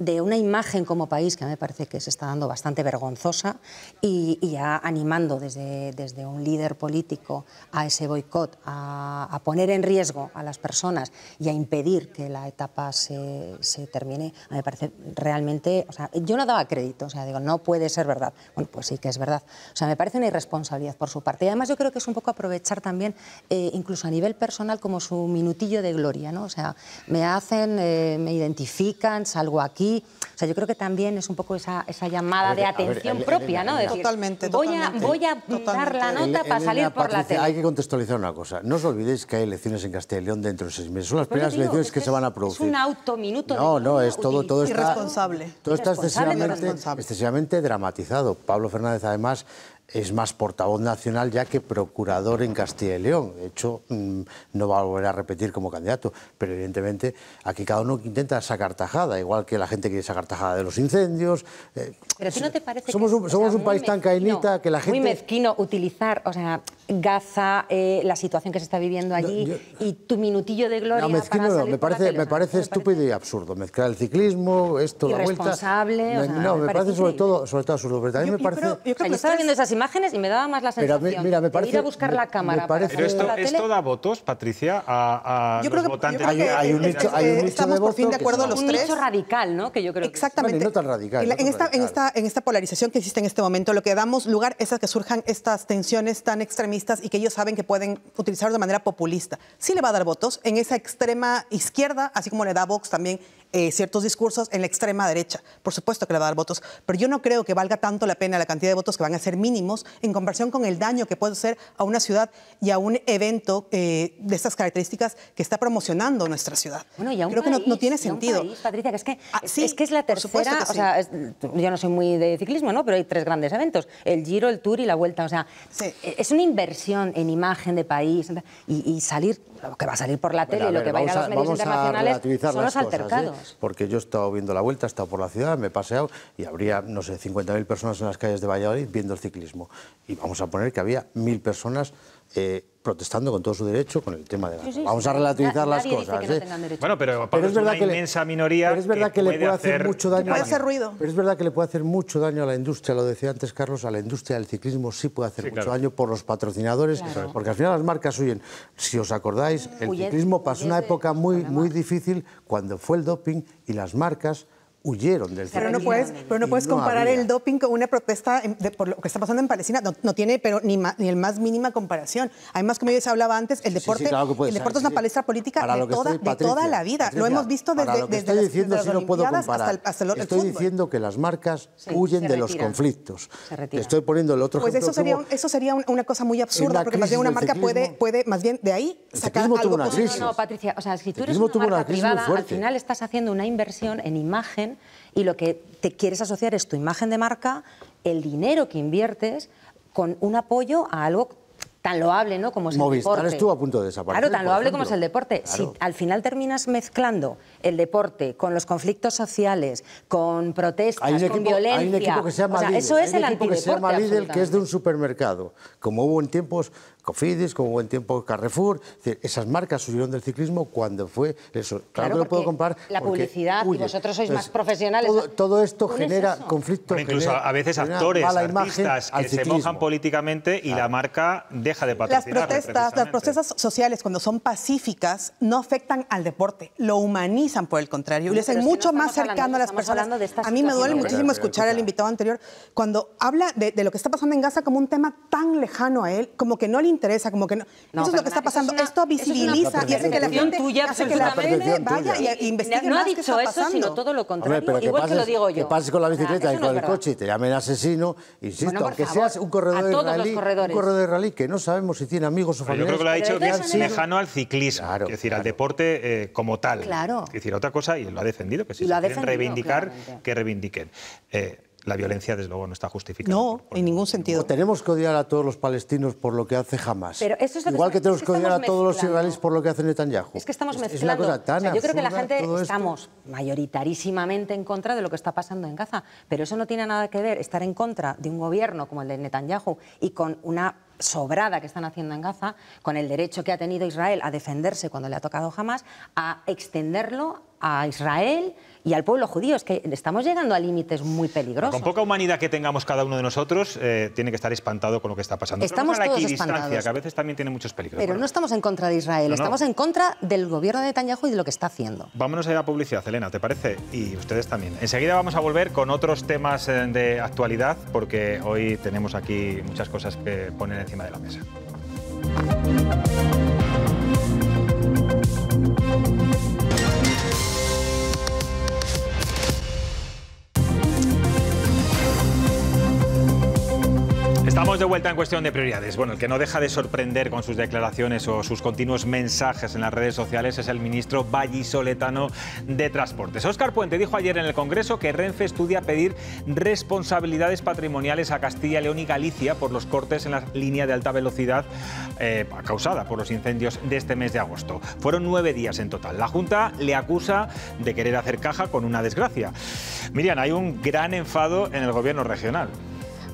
de una imagen como país que a mí me parece que se está dando bastante vergonzosa y ya animando desde un líder político a ese boicot, a poner en riesgo a las personas y a impedir que la etapa se termine, a mí me parece realmente, o sea, yo no daba crédito, o sea, digo, no puede ser verdad. Bueno, pues sí que es verdad. O sea, me parece una irresponsabilidad por su parte. Y además yo creo que es un poco aprovechar también, incluso a nivel personal, como su minutillo de gloria, ¿no? O sea, me identifican, salgo aquí. O sea, yo creo que también es un poco esa llamada de atención propia, ¿no? Decir, totalmente. Voy a dar la nota para salir por la tele. Hay que contextualizar una cosa. No os olvidéis que hay elecciones en Castilla y León dentro de 6 meses. Son las primeras elecciones que se van a producir. Es un autominuto. No, es todo irresponsable. Todo está excesivamente dramatizado. Pablo Fernández, además, es más portavoz nacional ya que procurador en Castilla y León. De hecho, no va a volver a repetir como candidato, pero evidentemente aquí cada uno intenta sacar tajada, igual que la gente quiere sacar tajada de los incendios. Pero ¿a ti no te parece somos un país tan cainita que la gente... Muy mezquino utilizar, o sea, Gaza, la situación que se está viviendo allí y tu minutillo de gloria mezquino para salir me parece estúpido y absurdo. Mezclar el ciclismo, esto, la vuelta... Irresponsable, o sea, me parece sobre todo absurdo. Pero también me parece... Yo estaba viendo esas imágenes y me daba más la sensación de ir a buscar la cámara. Pero esto da votos, Patricia, a los votantes. Hay un nicho estamos por fin de acuerdo los tres. Un nicho radical, ¿no? Que yo creo exactamente. No tan radical. En esta polarización que existe en este momento, lo que damos lugar es a que surjan estas tensiones tan extremistas y que ellos saben que pueden utilizarlo de manera populista. Sí le va a dar votos en esa extrema izquierda, así como le da Vox también ciertos discursos en la extrema derecha. Por supuesto que le va a dar votos, pero yo no creo que valga tanto la pena la cantidad de votos que van a ser mínimos en comparación con el daño que puede hacer a una ciudad y a un evento de estas características que está promocionando nuestra ciudad. Bueno, y a un creo país, que no tiene sentido. Un país, Patricia, que sí, es la tercera, que sí. O sea, yo no soy muy de ciclismo, ¿no? Pero hay 3 grandes eventos, el Giro, el Tour y la Vuelta. O sea, sí. Es una inversión en imagen de país y salir, lo que va a salir por la tele y lo que va a ir a los medios internacionales son los altercados. Porque yo he estado viendo la Vuelta, he estado por la ciudad, me he paseado y habría, no sé, 50.000 personas en las calles de Valladolid viendo el ciclismo. Y vamos a poner que había 1.000 personas protestando con todo su derecho con el tema de Gaza. Vamos a relativizar las cosas. Bueno, pero es una inmensa minoría. Pero es verdad que le puede hacer mucho daño. Puede hacer ruido. Pero es verdad que le puede hacer mucho daño a la industria, lo decía antes Carlos, a la industria del ciclismo sí puede hacer mucho daño por los patrocinadores, porque al final las marcas huyen. Si os acordáis, el ciclismo pasó una época muy difícil cuando fue el doping y las marcas huyeron del ciclismo. Pero no puedes comparar el doping con una protesta por lo que está pasando en Palestina. No tiene pero ni el más mínima comparación. Además, como yo les hablaba antes, el deporte, es una palestra política de toda la vida. Patricia, lo hemos visto desde las Olimpiadas hasta el fútbol. Estoy diciendo que las marcas huyen de los conflictos. Te estoy poniendo el otro ejemplo. Pues eso sería una cosa muy absurda, porque más bien una marca puede más bien de ahí sacar algo positivo. No, Patricia, o sea, si tú eres una marca privada, al final estás haciendo una inversión en imagen y lo que te quieres asociar es tu imagen de marca, el dinero que inviertes con un apoyo a algo tan loable, ¿no? Como es el deporte. Movistar estuvo a punto de desaparecer. Claro, tan loable como es el deporte. Claro. Si al final terminas mezclando el deporte con los conflictos sociales, con protestas, con violencia... Hay un equipo que se llama Lidl. Eso es el antideporte, que se llama Lidl, que es de un supermercado. Como hubo en tiempos Cofidis, como hubo en tiempos Carrefour. Es decir, esas marcas subieron del ciclismo cuando fue eso. Claro que lo puedo comparar. La publicidad, y vosotros sois más profesionales. Todo esto genera conflicto. Incluso a veces actores, artistas que se mojan políticamente y la marca deja de patrocinar. Las protestas sociales, cuando son pacíficas, no afectan al deporte, lo humanizan por el contrario y le hacen mucho más cercano a las personas. A mí me duele muchísimo escuchar al invitado anterior cuando habla de lo que está pasando en Gaza como un tema tan lejano a él, como que no le interesa, como que no. Eso es lo que está pasando. Esto visibiliza y hace que la gente vaya y investigue no más ha dicho qué está eso, sino todo lo contrario, igual que lo digo yo. Que pases con la bicicleta y con el coche y te llamen asesino, insisto, aunque seas un corredor israelí que no sabemos si tiene amigos o familiares. Yo creo que lo ha dicho que es lejano al ciclismo, es decir, al deporte como tal. Claro. Es decir, otra cosa, y lo ha defendido, que si se quieren reivindicar, que reivindiquen. La violencia, desde luego, no está justificada. No, en ningún sentido. Tenemos que odiar a todos los palestinos por lo que hace Hamas. Pero eso es igual que tenemos que odiar a todos los israelíes por lo que hace Netanyahu. Es que estamos mezclando. Yo creo que la gente estamos mayoritarísimamente en contra de lo que está pasando en Gaza, pero eso no tiene nada que ver estar en contra de un gobierno como el de Netanyahu y con una sobrada que están haciendo en Gaza, con el derecho que ha tenido Israel a defenderse cuando le ha tocado Hamás, a extenderlo a Israel y al pueblo judío. Es que estamos llegando a límites muy peligrosos. Con poca humanidad que tengamos cada uno de nosotros, tiene que estar espantado con lo que está pasando. Estamos todos espantados. Que a veces también tiene muchos peligros. Pero no estamos en contra de Israel, estamos en contra del gobierno de Netanyahu y de lo que está haciendo. Vámonos a ir a publicidad, Elena, ¿te parece? Y ustedes también. Enseguida vamos a volver con otros temas de actualidad, porque hoy tenemos aquí muchas cosas que poner encima de la mesa. Estamos de vuelta en Cuestión de Prioridades. Bueno, el que no deja de sorprender con sus declaraciones o sus continuos mensajes en las redes sociales es el ministro vallisoletano de Transportes. Óscar Puente dijo ayer en el Congreso que Renfe estudia pedir responsabilidades patrimoniales a Castilla y León y Galicia por los cortes en la línea de alta velocidad causada por los incendios de este mes de agosto. Fueron 9 días en total. La Junta le acusa de querer hacer caja con una desgracia. Miriam, hay un gran enfado en el gobierno regional.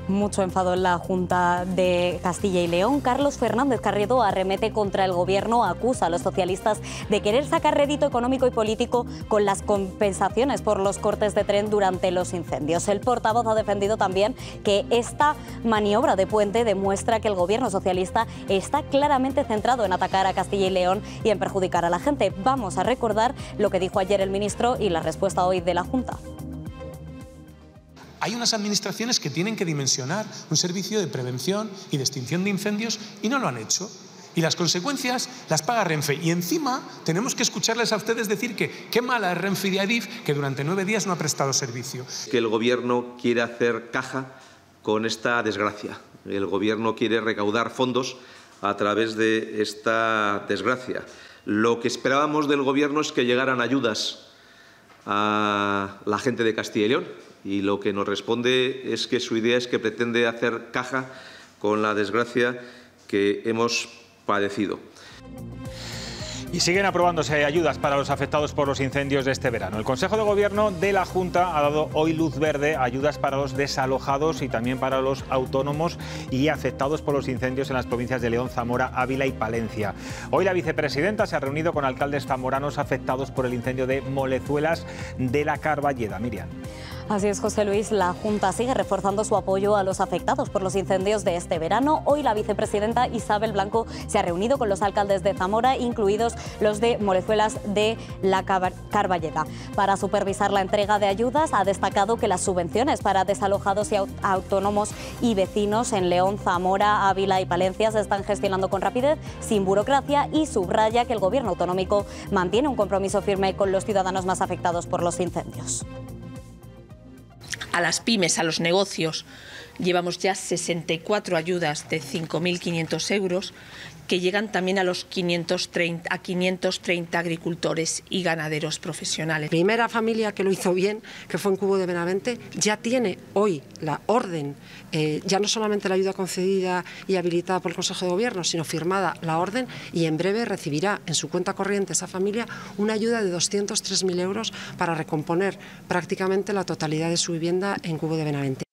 Mucho enfado en la Junta de Castilla y León. Carlos Fernández Carriedo arremete contra el gobierno, acusa a los socialistas de querer sacar rédito económico y político con las compensaciones por los cortes de tren durante los incendios. El portavoz ha defendido también que esta maniobra de Puente demuestra que el gobierno socialista está claramente centrado en atacar a Castilla y León y en perjudicar a la gente. Vamos a recordar lo que dijo ayer el ministro y la respuesta hoy de la Junta. Hay unas administraciones que tienen que dimensionar un servicio de prevención y de extinción de incendios y no lo han hecho. Y las consecuencias las paga Renfe. Y encima tenemos que escucharles a ustedes decir que qué mala es Renfe y de Adif, que durante 9 días no ha prestado servicio. Que el gobierno quiere hacer caja con esta desgracia. El gobierno quiere recaudar fondos a través de esta desgracia. Lo que esperábamos del gobierno es que llegaran ayudas a la gente de Castilla y León. Y lo que nos responde es que su idea es que pretende hacer caja con la desgracia que hemos padecido. Y siguen aprobándose ayudas para los afectados por los incendios de este verano. El Consejo de Gobierno de la Junta ha dado hoy luz verde a ayudas para los desalojados y también para los autónomos y afectados por los incendios en las provincias de León, Zamora, Ávila y Palencia. Hoy la vicepresidenta se ha reunido con alcaldes zamoranos afectados por el incendio de Molezuelas de la Carballeda. Miriam. Así es, José Luis. La Junta sigue reforzando su apoyo a los afectados por los incendios de este verano. Hoy la vicepresidenta Isabel Blanco se ha reunido con los alcaldes de Zamora, incluidos los de Molezuelas de la Carballeda. Para supervisar la entrega de ayudas, ha destacado que las subvenciones para desalojados y autónomos y vecinos en León, Zamora, Ávila y Palencia se están gestionando con rapidez, sin burocracia, y subraya que el Gobierno autonómico mantiene un compromiso firme con los ciudadanos más afectados por los incendios. A las pymes, a los negocios, llevamos ya 64 ayudas de 5.500 euros que llegan también a los 530 agricultores y ganaderos profesionales. La primera familia que lo hizo bien, que fue en Cubo de Benavente, ya tiene hoy la orden, ya no solamente la ayuda concedida y habilitada por el Consejo de Gobierno, sino firmada la orden, y en breve recibirá en su cuenta corriente esa familia una ayuda de 203.000 euros para recomponer prácticamente la totalidad de su vivienda en Cubo de Benavente.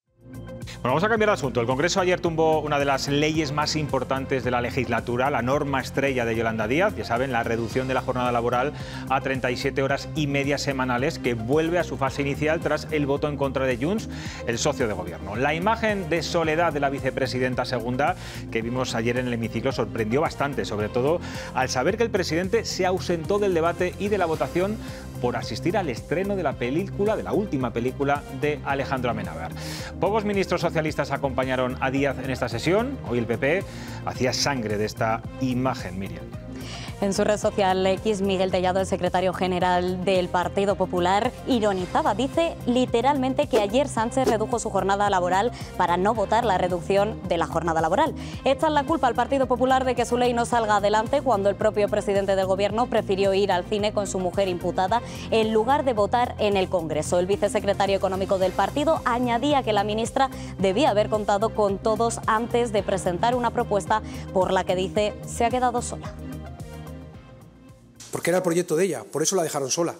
Bueno, vamos a cambiar de asunto. El Congreso ayer tumbó una de las leyes más importantes de la legislatura, la norma estrella de Yolanda Díaz, ya saben, la reducción de la jornada laboral a 37 horas y media semanales, que vuelve a su fase inicial tras el voto en contra de Junts, el socio de gobierno. La imagen de soledad de la vicepresidenta segunda que vimos ayer en el hemiciclo sorprendió bastante, sobre todo al saber que el presidente se ausentó del debate y de la votación por asistir al estreno de la película, de la última película de Alejandro Amenábar. Pocos ministros socialistas acompañaron a Díaz en esta sesión. Hoy el PP hacía sangre de esta imagen, Miriam. En su red social X, Miguel Tellado, el secretario general del Partido Popular, ironizaba, dice literalmente que ayer Sánchez redujo su jornada laboral para no votar la reducción de la jornada laboral. Echan la culpa al Partido Popular de que su ley no salga adelante cuando el propio presidente del Gobierno prefirió ir al cine con su mujer imputada en lugar de votar en el Congreso. El vicesecretario económico del partido añadía que la ministra debía haber contado con todos antes de presentar una propuesta por la que dice se ha quedado sola. Porque era el proyecto de ella, por eso la dejaron sola.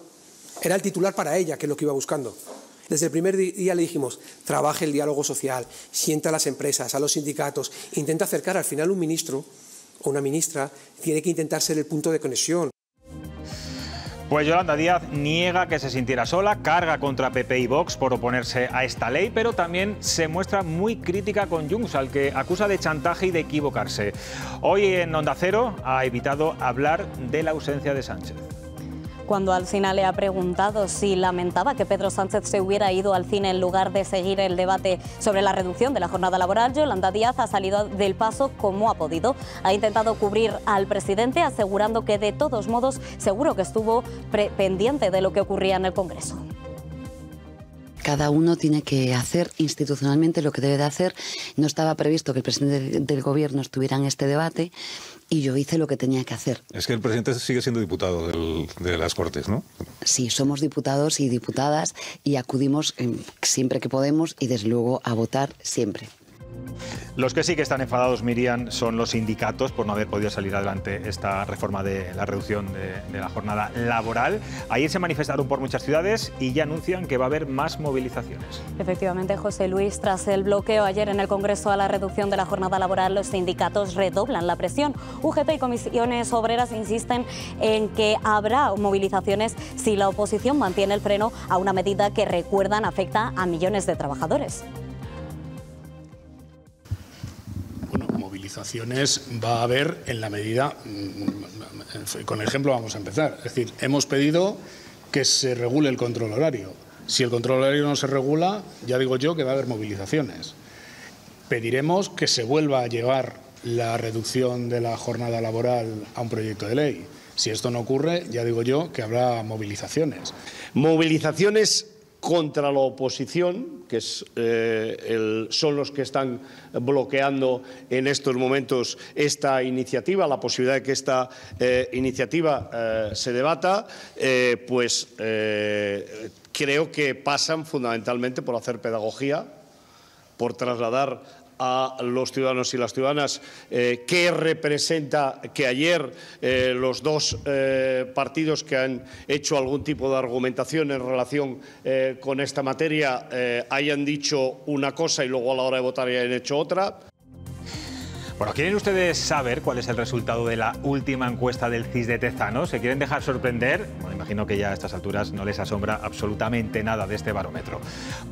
Era el titular para ella, que es lo que iba buscando. Desde el primer día le dijimos, trabaje el diálogo social, sienta a las empresas, a los sindicatos, intenta acercar. Al final un ministro o una ministra tiene que intentar ser el punto de conexión. Pues Yolanda Díaz niega que se sintiera sola, carga contra PP y Vox por oponerse a esta ley, pero también se muestra muy crítica con Junts, al que acusa de chantaje y de equivocarse. Hoy en Onda Cero ha evitado hablar de la ausencia de Sánchez. Cuando Alsina le ha preguntado si lamentaba que Pedro Sánchez se hubiera ido al cine en lugar de seguir el debate sobre la reducción de la jornada laboral, Yolanda Díaz ha salido del paso como ha podido. Ha intentado cubrir al presidente, asegurando que de todos modos seguro que estuvo pendiente de lo que ocurría en el Congreso. Cada uno tiene que hacer institucionalmente lo que debe de hacer. No estaba previsto que el presidente del Gobierno estuviera en este debate y yo hice lo que tenía que hacer. Es que el presidente sigue siendo diputado de las Cortes, ¿no? Sí, somos diputados y diputadas y acudimos siempre que podemos y desde luego a votar siempre. Los que sí que están enfadados, Miriam, son los sindicatos por no haber podido salir adelante esta reforma de la reducción de la jornada laboral. Ayer se manifestaron por muchas ciudades y ya anuncian que va a haber más movilizaciones. Efectivamente, José Luis, tras el bloqueo ayer en el Congreso a la reducción de la jornada laboral, los sindicatos redoblan la presión. UGT y comisiones obreras insisten en que habrá movilizaciones si la oposición mantiene el freno a una medida que, recuerdan, afecta a millones de trabajadores. Movilizaciones va a haber en la medida, con el ejemplo vamos a empezar, es decir, hemos pedido que se regule el control horario. Si el control horario no se regula, ya digo yo que va a haber movilizaciones. Pediremos que se vuelva a llevar la reducción de la jornada laboral a un proyecto de ley. Si esto no ocurre, ya digo yo que habrá movilizaciones. Movilizaciones contra la oposición, que son los que están bloqueando en estos momentos esta iniciativa, la posibilidad de que esta iniciativa se debata, creo que pasan fundamentalmente por hacer pedagogía, por trasladar a los ciudadanos y las ciudadanas qué representa que ayer los dos partidos que han hecho algún tipo de argumentación en relación con esta materia hayan dicho una cosa y luego a la hora de votar hayan hecho otra. Bueno, ¿quieren ustedes saber cuál es el resultado de la última encuesta del CIS de Tezanos? ¿Se quieren dejar sorprender? Bueno, imagino que ya a estas alturas no les asombra absolutamente nada de este barómetro.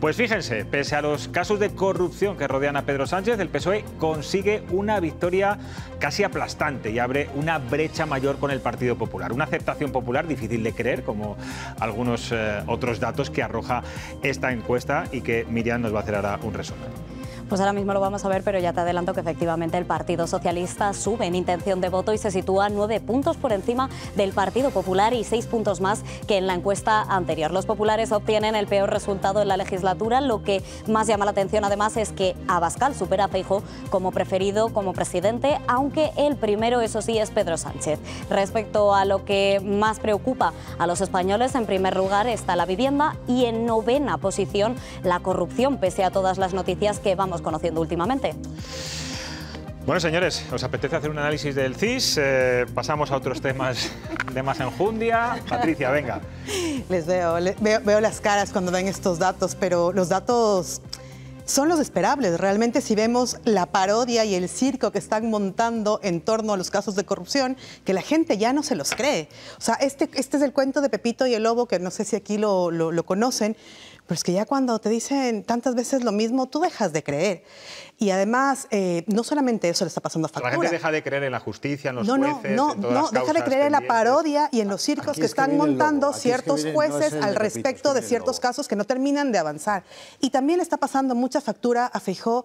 Pues fíjense, pese a los casos de corrupción que rodean a Pedro Sánchez, el PSOE consigue una victoria casi aplastante y abre una brecha mayor con el Partido Popular. Una aceptación popular difícil de creer, como algunos otros datos que arroja esta encuesta y que Miriam nos va a hacer ahora un resumen. Pues ahora mismo lo vamos a ver, pero ya te adelanto que efectivamente el Partido Socialista sube en intención de voto y se sitúa 9 puntos por encima del Partido Popular y 6 puntos más que en la encuesta anterior. Los populares obtienen el peor resultado en la legislatura. Lo que más llama la atención además es que Abascal supera a Feijóo como preferido, como presidente, aunque el primero, eso sí, es Pedro Sánchez. Respecto a lo que más preocupa a los españoles, en primer lugar está la vivienda y en novena posición la corrupción, pese a todas las noticias que vamos conociendo últimamente. Bueno, señores, ¿os apetece hacer un análisis del CIS? Pasamos a otros temas de más enjundia. Patricia, venga. Les veo las caras cuando ven estos datos, pero los datos son los esperables. Realmente, si vemos la parodia y el circo que están montando en torno a los casos de corrupción, que la gente ya no se los cree. O sea, este es el cuento de Pepito y el Lobo, que no sé si aquí lo conocen, pero es que ya cuando te dicen tantas veces lo mismo, tú dejas de creer. Y además, no solamente eso le está pasando a factura. La gente deja de creer en la justicia, en los jueces, en todas las deja de creer en la parodia y en los circos que están montando ciertos jueces al respecto de ciertos casos que no terminan de avanzar. Y también le está pasando mucha factura a Feijóo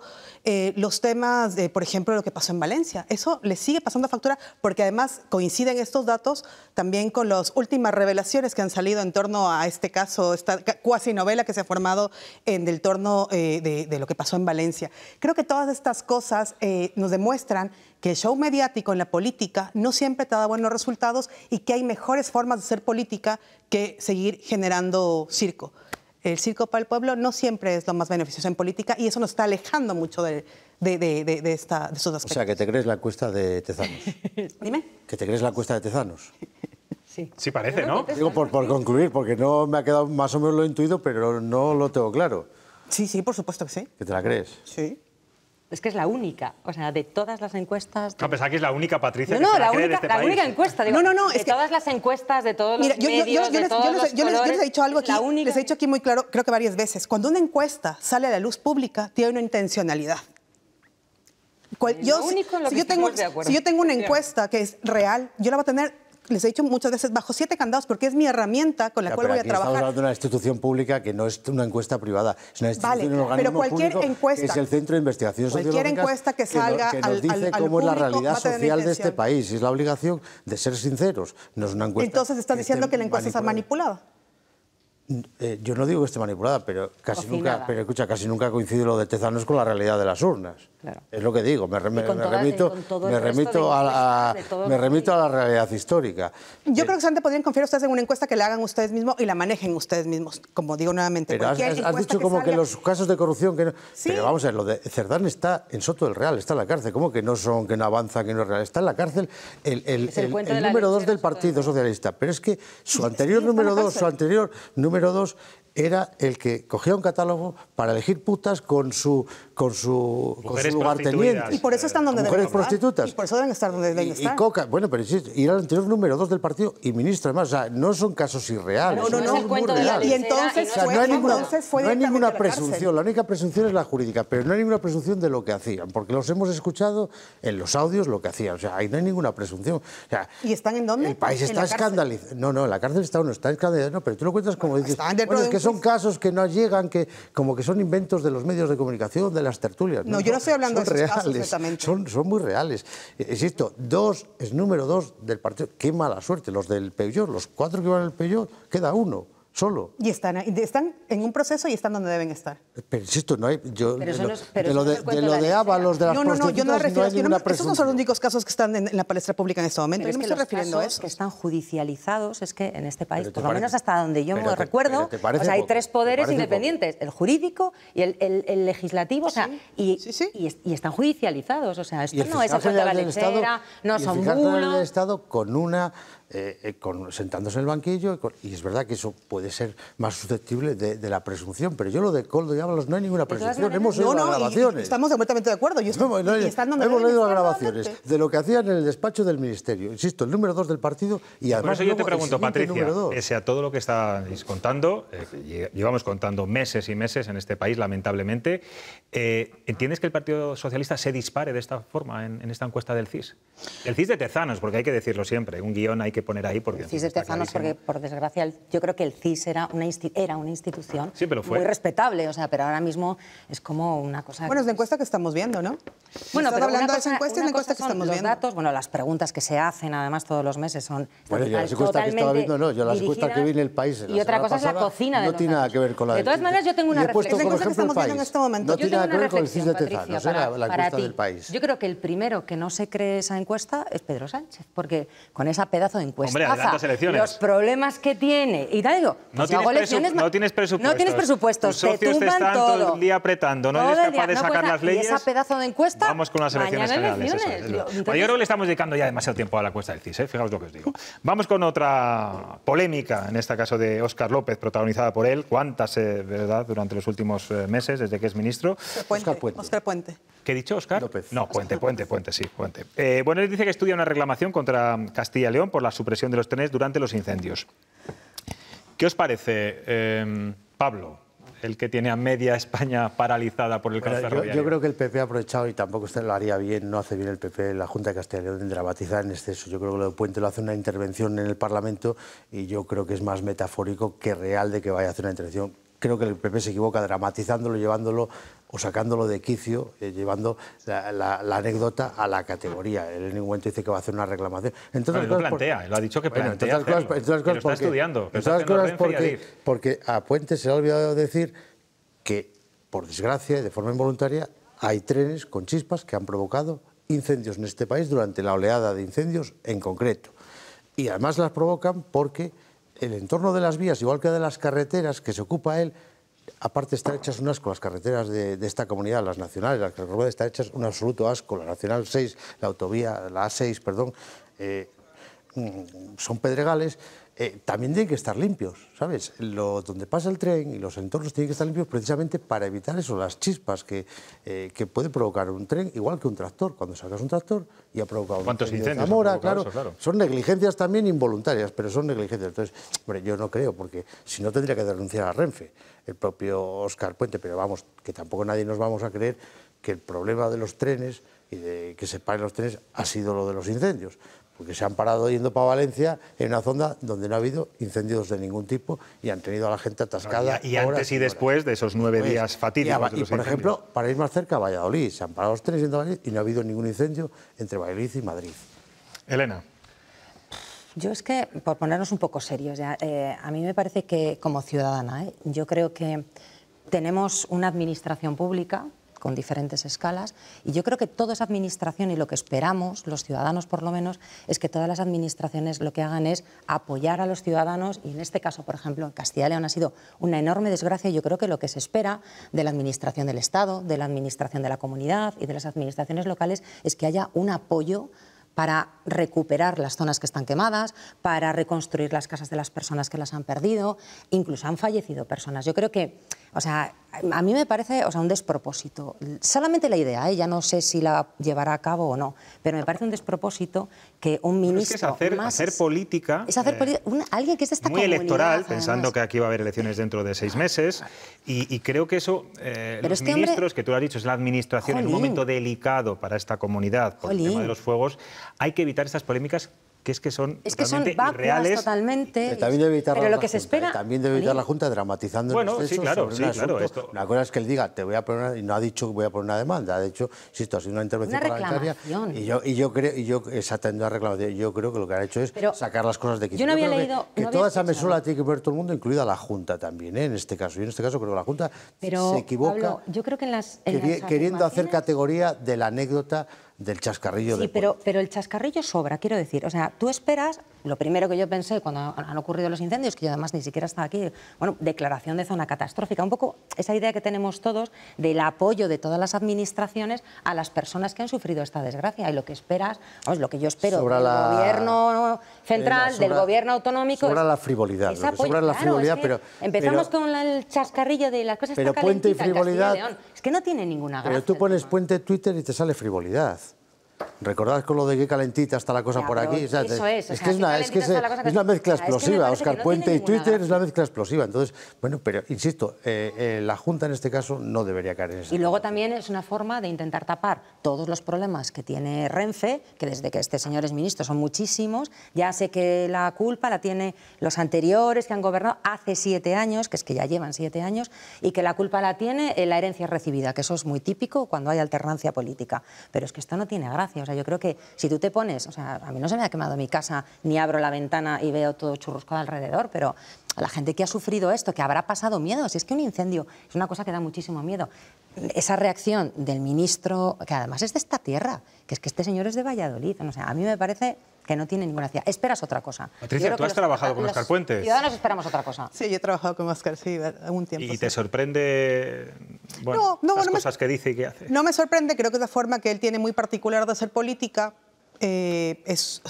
los temas de, por ejemplo, lo que pasó en Valencia. Eso le sigue pasando factura porque además coinciden estos datos también con las últimas revelaciones que han salido en torno a este caso, esta cuasi novela que se ha formado en el torno de lo que pasó en Valencia. Creo que todas estas cosas nos demuestran que el show mediático en la política no siempre te da buenos resultados y que hay mejores formas de hacer política que seguir generando circo. El circo para el pueblo no siempre es lo más beneficioso en política y eso nos está alejando mucho de estos aspectos. O sea, que te crees la encuesta de Tezanos. Dime. Que te crees la encuesta de Tezanos. Sí. Sí parece, ¿no? Digo por concluir, porque no me ha quedado más o menos lo intuido, pero no lo tengo claro. Sí, sí, por supuesto que sí. ¿Que te la crees? Sí. Es que es la única, o sea, de todas las encuestas... A pesar que es la única, Patricia, No, que se la cree única, de este la país. única encuesta, digo, No, de es que... todas las encuestas, de todos Mira, los medios, de todos los yo les he dicho algo aquí, la única... les he dicho aquí muy claro, creo que varias veces. Cuando una encuesta sale a la luz pública, tiene una intencionalidad. Si yo tengo una encuesta que es real, yo la voy a tener... Les he dicho muchas veces, bajo 7 candados, porque es mi herramienta con la cual voy a trabajar. Estamos hablando de una institución pública que no es una encuesta privada, es una institución, un organismo pero cualquier público encuesta, que es el Centro de Investigaciones Sociológicas. Cualquier encuesta que salga que nos dice cómo es la realidad social de este país. Es la obligación de ser sinceros, no es una encuesta. Entonces estás diciendo que la encuesta está manipulada. Yo no digo que esté manipulada, pero casi nunca coincide lo de Tezanos con la realidad de las urnas. Claro. Es lo que digo, me remito a la realidad histórica. Yo creo que solamente podrían confiar ustedes en una encuesta que la hagan ustedes mismos y la manejen ustedes mismos, como digo nuevamente. Pero has dicho como que los casos de corrupción... Que no... ¿Sí? Pero vamos a ver, lo de Cerdán está en Soto del Real, está en la cárcel. ¿Cómo que no avanza, que no es real? Está en la cárcel el número 2 del Partido Socialista. Pero es que su anterior número 2 era el que cogía un catálogo para elegir putas con su lugarteniente. Y por eso están donde deben estar. Prostitutas. Y por eso deben estar donde deben estar. Y coca, bueno, pero sí, y era el anterior número 2 del partido y ministro además. O sea, no son casos irreales. No. Y entonces no hay ninguna presunción. La única presunción es la jurídica, pero no hay ninguna presunción de lo que hacían, porque los hemos escuchado en los audios lo que hacían. O sea, ahí no hay ninguna presunción. O sea, ¿y están en dónde? El país está escandalizado. No, en la cárcel está escandalizado. No, pero tú lo cuentas como dices. Bueno, es que son casos que no llegan, que como que son inventos de los medios de comunicación, de las tertulias. No, yo no estoy hablando de esos casos exactamente. Son muy reales. Insisto, es número 2 del partido. Qué mala suerte. Los del Peugeot, los 4 que van al Peugeot, queda uno. Solo. Y están en un proceso y están donde deben estar. Pero insisto, no hay... de lo de Ábalos, de las prostitutas, yo no me refiero hay ninguna presunción. Esos no son los únicos casos que están en la palestra pública en este momento. Pero yo no me estoy refiriendo a eso. Que están judicializados, es que en este país, por lo menos hasta donde yo me recuerdo, hay 3 poderes independientes, el jurídico y el legislativo, o sea, y están judicializados, o sea, esto no es hacer de la lechera, no son bulos. Y el fiscal del Estado con una... sentándose en el banquillo, y es verdad que eso puede ser más susceptible de la presunción, pero yo lo de Koldo y Ábalos no hay ninguna presunción, hemos oído las grabaciones. Estamos completamente de acuerdo. Hemos leído las grabaciones de lo que hacían en el despacho del Ministerio, insisto, el número 2 del partido y además... Por eso yo te pregunto, Patricia, pese a todo lo que estáis contando, llevamos contando meses y meses en este país, lamentablemente, ¿entiendes que el Partido Socialista se dispare de esta forma en esta encuesta del CIS? El CIS de Tezanos, porque hay que decirlo siempre, un guión hay que poner ahí porque... El CIS de Tezanos, porque por desgracia yo creo que el CIS era una institución muy respetable, o sea, pero ahora mismo es como una cosa... Bueno, es la encuesta que estamos viendo, ¿no? Bueno, pero hablando de esa encuesta, es la encuesta que estamos los viendo. Datos, bueno, las preguntas que se hacen además todos los meses son... Bueno, yo las encuestas que estaba viendo no, yo las encuestas que vi en El País... Y otra cosa es la cocina de los datos. No tiene nada que ver con la... De todas maneras, yo tengo una reflexión. Por ejemplo, El País. No tiene nada que ver con el CIS de Tezanos, la encuesta del País. Yo creo que el primero que no se cree esa encuesta es Pedro Sánchez, porque con esa pedazo de encuesta, los problemas que tiene, y te digo, no tienes presupuestos. Tus socios te están todo el día apretando, no eres capaz de sacar las leyes. Y esa pedazo de encuesta, vamos con las elecciones generales. Yo creo que le estamos dedicando ya demasiado tiempo a la encuesta del CIS, fijaos lo que os digo. Vamos con otra polémica, en este caso de Óscar López, protagonizada por él. ¿Cuántas, verdad, durante los últimos meses, desde que es ministro? Óscar Puente. ¿Qué he dicho, Óscar? López. No, Puente. Bueno, él dice que estudia una reclamación contra Castilla y León por la supresión de los trenes durante los incendios. ¿Qué os parece, Pablo, el que tiene a media España paralizada por el caos ferroviario? Yo creo que el PP ha aprovechado, y tampoco usted lo haría bien, no hace bien el PP, la Junta de Castilla y León, en dramatizar en exceso. Yo creo que lo de Puente lo hace una intervención en el Parlamento y yo creo que es más metafórico que real de que vaya a hacer una intervención. Creo que el PP se equivoca dramatizándolo, llevándolo o sacándolo de quicio, llevando la anécdota a la categoría. Él en ningún momento dice que va a hacer una reclamación. Entonces, lo plantea, él ha dicho que plantea hacerlo, que lo está estudiando. Porque a Puente se le ha olvidado decir que, por desgracia y de forma involuntaria, hay trenes con chispas que han provocado incendios en este país durante la oleada de incendios en concreto. Y además las provocan porque el entorno de las vías, igual que de las carreteras que se ocupa él, aparte están hechas un asco las carreteras de esta comunidad, las nacionales, las que están hechas un absoluto asco, la Nacional 6, la autovía, la A6, perdón, son pedregales, también tienen que estar limpios, ¿sabes? Donde pasa el tren y los entornos tienen que estar limpios precisamente para evitar eso, las chispas que puede provocar un tren, igual que un tractor. Cuando sacas un tractor y ha provocado un incendio en Zamora, claro, son negligencias también involuntarias, pero son negligencias. Entonces, hombre, yo no creo, porque si no tendría que denunciar a Renfe, el propio Óscar Puente, pero vamos, que tampoco nadie nos vamos a creer que el problema de los trenes y de que se paren los trenes ha sido lo de los incendios, porque se han parado yendo para Valencia en una zona donde no ha habido incendios de ningún tipo y han tenido a la gente atascada. Y antes y después de esos 9 días fatídicos. Y por ejemplo, para ir más cerca, a Valladolid, se han parado los trenes yendo a Valladolid y no ha habido ningún incendio entre Valladolid y Madrid. Elena. Yo es que, por ponernos un poco serios, ya, a mí me parece que como ciudadana, yo creo que tenemos una administración pública con diferentes escalas, y yo creo que toda esa administración, y lo que esperamos, los ciudadanos por lo menos, es que todas las administraciones lo que hagan es apoyar a los ciudadanos, y en este caso, por ejemplo, en Castilla y León ha sido una enorme desgracia, y yo creo que lo que se espera de la administración del Estado, de la administración de la comunidad y de las administraciones locales es que haya un apoyo para recuperar las zonas que están quemadas, para reconstruir las casas de las personas que las han perdido, incluso han fallecido personas. Yo creo que, o sea, a mí me parece, o sea, un despropósito. Solamente la idea, ya no sé si la llevará a cabo o no, pero me parece un despropósito que un ministro... Es que hacer política... Es hacer alguien que es de esta muy comunidad, electoral, además. Pensando que aquí va a haber elecciones dentro de 6 meses, y creo que eso, los ministros, que tú lo has dicho, es la administración en un momento delicado para esta comunidad, por el tema de los fuegos, hay que evitar estas polémicas que son totalmente irreales. Totalmente. También debe evitar pero lo que se espera... También debe evitar la Junta dramatizando bueno, en exceso sobre un asunto. Esto... Una cosa es que él diga, te voy a poner, y no ha dicho que voy a poner una demanda, de hecho, insisto, ha sido una intervención parlamentaria. Y yo creo, exactamente una reclamación, yo creo que lo que ha hecho es sacar las cosas de quicio. Yo no había leído... Que toda esa mesura la tiene que ver todo el mundo, incluida la Junta también, en este caso. Y en este caso creo que la Junta se equivoca, Pablo, yo creo que en las queriendo hacer categoría de la anécdota del chascarrillo. Sí, pero el chascarrillo sobra, quiero decir. O sea, tú esperas, lo primero que yo pensé cuando han ocurrido los incendios, que yo además ni siquiera estaba aquí, bueno, declaración de zona catastrófica, un poco esa idea que tenemos todos del apoyo de todas las administraciones a las personas que han sufrido esta desgracia. Y lo que esperas, vamos, lo que yo espero del gobierno central, del gobierno autonómico... Sobra la frivolidad, lo que sobra la frivolidad, es que pero... Empezamos con el chascarrillo de las cosas pero está Puente y frivolidad... Es que no tiene ninguna gracia. Pero tú pones Puente Twitter y te sale frivolidad. Recordad con lo de qué calentita está la cosa por aquí. Eso es. Es una mezcla explosiva. Óscar Puente y Twitter es una mezcla explosiva. Entonces, bueno, pero insisto, la Junta en este caso no debería caer en eso. Y luego también es una forma de intentar tapar todos los problemas que tiene Renfe, que desde que este señor es ministro son muchísimos. Ya sé que la culpa la tiene los anteriores que han gobernado hace 7 años, que es que ya llevan 7 años, y que la culpa la tiene la herencia recibida, que eso es muy típico cuando hay alternancia política. Pero es que esto no tiene gracia. O sea, yo creo que si tú te pones, o sea, a mí no se me ha quemado mi casa ni abro la ventana y veo todo churruscado alrededor, pero a la gente que ha sufrido esto, que habrá pasado miedo, si es que un incendio es una cosa que da muchísimo miedo. Esa reacción del ministro, que además es de esta tierra, que es que este señor es de Valladolid, o sea, a mí me parece que no tiene ninguna gracia. Esperas otra cosa. Patricia, ¿tú has trabajado con Óscar Puente? Los ciudadanos esperamos otra cosa. Sí, yo he trabajado con Óscar, sí, algún tiempo. ¿Y te sorprende las cosas que dice y que hace? No me sorprende, creo que es la forma que él tiene muy particular de hacer política. Es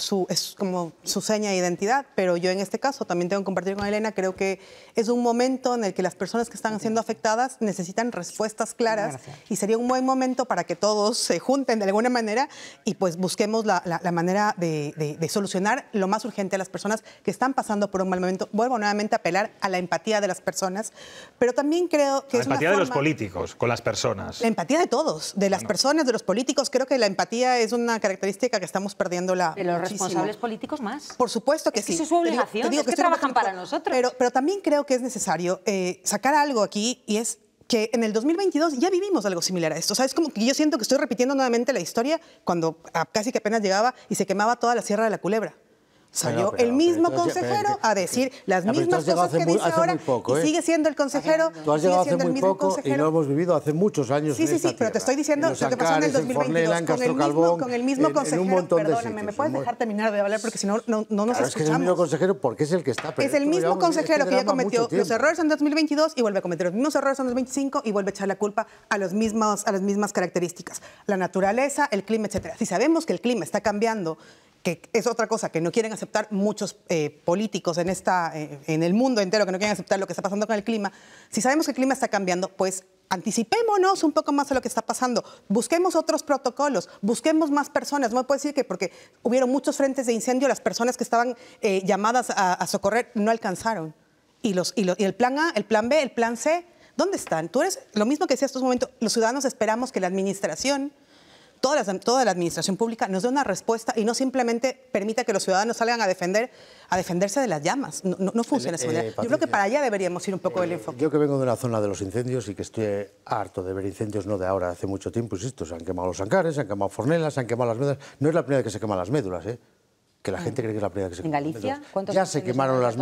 como su seña de identidad, pero yo en este caso también tengo que compartir con Elena, creo que es un momento en el que las personas que están siendo afectadas necesitan respuestas claras y sería un buen momento para que todos se junten de alguna manera y pues busquemos la manera de solucionar lo más urgente a las personas que están pasando por un mal momento. Vuelvo nuevamente a apelar a la empatía de las personas, pero también creo que la empatía de los políticos con las personas. La empatía de todos, de las personas, de los políticos. Creo que la empatía es una característica que estamos perdiendo de los responsables políticos más. Por supuesto que sí. Eso es su obligación, es que trabajan para nosotros. Pero también creo que es necesario sacar algo aquí y es que en el 2022 ya vivimos algo similar a esto. O sea, es como que yo siento que estoy repitiendo nuevamente la historia cuando casi que apenas llegaba y se quemaba toda la Sierra de la Culebra. Salió el mismo consejero a decir las mismas cosas que dice ahora y sigue siendo el consejero. Tú has llegado hace muy poco y lo hemos vivido hace muchos años. Sí, pero te estoy diciendo lo que pasó en el 2022 con el mismo consejero. Perdóname, ¿me puedes dejar terminar de hablar? Porque si no, no nos escuchamos. Es que es el mismo consejero porque es el que está. Es el mismo consejero que ya cometió los errores en 2022 y vuelve a cometer los mismos errores en 2025 y vuelve a echar la culpa a las mismas características. La naturaleza, el clima, etcétera. Si sabemos que el clima está cambiando que es otra cosa que no quieren aceptar muchos políticos en el mundo entero, que no quieren aceptar lo que está pasando con el clima, si sabemos que el clima está cambiando, pues anticipémonos un poco más de lo que está pasando, busquemos otros protocolos, busquemos más personas. No me puedo decir que porque hubieron muchos frentes de incendio, las personas que estaban llamadas a socorrer no alcanzaron. Y el plan A, el plan B, el plan C, ¿dónde están? Tú eres lo mismo que decía en estos momentos, los ciudadanos esperamos que la administración, toda la administración pública nos dé una respuesta y no simplemente permita que los ciudadanos salgan a defenderse de las llamas. No funciona esa manera. Yo creo que para allá deberíamos ir un poco el enfoque. Yo que vengo de una zona de los incendios y que estoy harto de ver incendios, no de ahora, hace mucho tiempo, insisto, se han quemado los Ancares, se han quemado fornelas, se han quemado las médulas. No es la primera vez que se queman las médulas, que la gente cree que es la primera vez que se queman. ¿En Galicia? Ya se quemaron las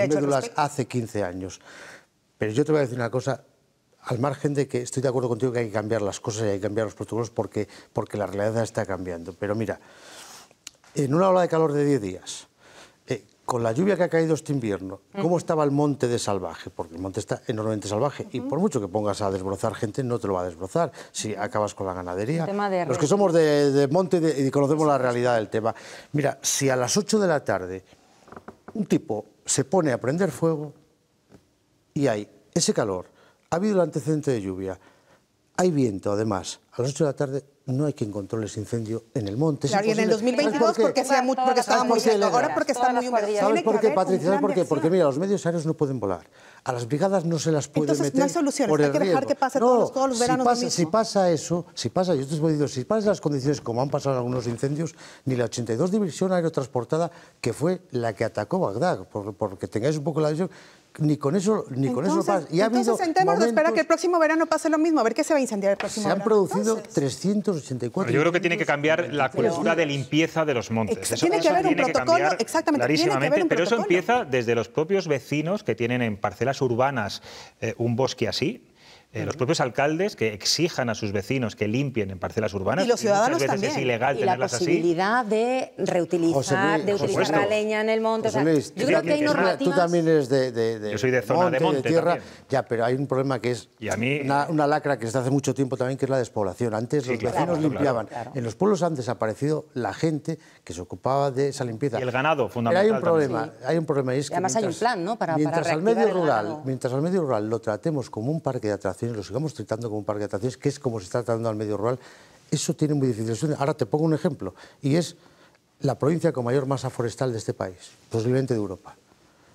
médulas hace 15 años. Pero yo te voy a decir una cosa, al margen de que estoy de acuerdo contigo que hay que cambiar las cosas y hay que cambiar los protocolos porque la realidad está cambiando. Pero mira, en una ola de calor de 10 días, con la lluvia que ha caído este invierno, ¿cómo estaba el monte de salvaje? Porque el monte está enormemente salvaje y por mucho que pongas a desbrozar gente, no te lo va a desbrozar si acabas con la ganadería. Los que somos de monte y conocemos la realidad del tema. Mira, si a las 8 de la tarde un tipo se pone a prender fuego y hay ese calor, ha habido el antecedente de lluvia, hay viento además, a las 8 de la tarde no hay quien controle ese incendio en el monte. Claro, y en el 2022 porque estaba muy seco, ahora porque está muy húmedo. ¿Sabes por qué, Patricia? ¿Sabes por qué? Porque mira, los medios aéreos no pueden volar. A las brigadas no se las puede meter. Entonces no hay soluciones, hay que dejar que pase todos los veranos. Si pasa, yo te estoy diciendo, si pasan las condiciones como han pasado en algunos incendios, ni la 82 División Aerotransportada, que fue la que atacó Bagdad, porque tengáis un poco la visión, ni con eso pasa. Y entonces sentémonos a esperar que el próximo verano pase lo mismo, a ver qué se va a incendiar el próximo verano. Se han producido 384. Yo creo que tiene que cambiar la cultura de limpieza de los montes. Tiene que haber un protocolo, exactamente, clarísimamente, pero eso empieza desde los propios vecinos que tienen en parcelas urbanas un bosque así. Los propios alcaldes que exijan a sus vecinos que limpien en parcelas urbanas. Y los ciudadanos muchas veces también. Es ilegal tenerlas así. Y la posibilidad de reutilizar, de utilizar la leña en el monte. Yo creo que hay normativas. Tú también eres Yo soy de zona de monte, tierra. También. Ya, pero hay un problema que es una lacra que está hace mucho tiempo también, que es la despoblación. Antes los vecinos limpiaban. Claro. En los pueblos han desaparecido la gente que se ocupaba de esa limpieza. Y el ganado, fundamental. Pero hay un problema. Y es que además hay un plan, ¿no? Para mientras al medio rural lo tratemos como un parque de atracciones, lo sigamos tratando como un parque de atracciones, que es como se está tratando al medio rural, eso tiene muy difícil. Ahora te pongo un ejemplo, y es la provincia con mayor masa forestal de este país, posiblemente de Europa.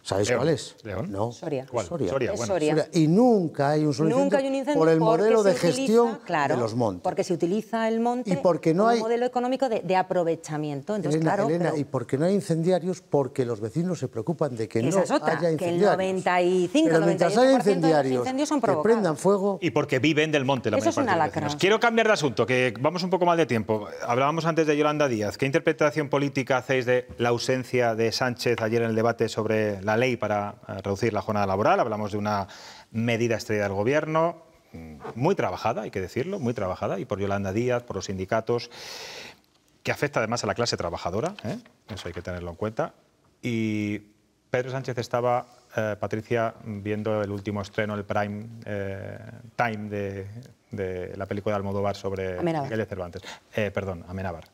¿Sabéis cuál es? ¿León? No. Soria. ¿Cuál? Soria. Soria. Y nunca hay un solo incendio por el modelo de gestión de los montes. Porque se utiliza el monte y porque no hay un modelo económico de aprovechamiento. Entonces, Elena, y porque no hay incendiarios, porque los vecinos se preocupan de que no haya incendiarios. Que el 95, pero mientras haya incendiarios son que prendan fuego... Y porque viven del monte la mayor parte de los vecinos. Quiero cambiar de asunto, que vamos un poco mal de tiempo. Hablábamos antes de Yolanda Díaz. ¿Qué interpretación política hacéis de la ausencia de Sánchez ayer en el debate sobre la ley para reducir la jornada laboral? Hablamos de una medida estrella del Gobierno, muy trabajada, hay que decirlo, muy trabajada, y por Yolanda Díaz, por los sindicatos, que afecta además a la clase trabajadora, eso hay que tenerlo en cuenta. Y Pedro Sánchez estaba, Patricia, viendo el último estreno, el prime time de la película de Almodóvar sobre Miguel de Cervantes. Amenábar.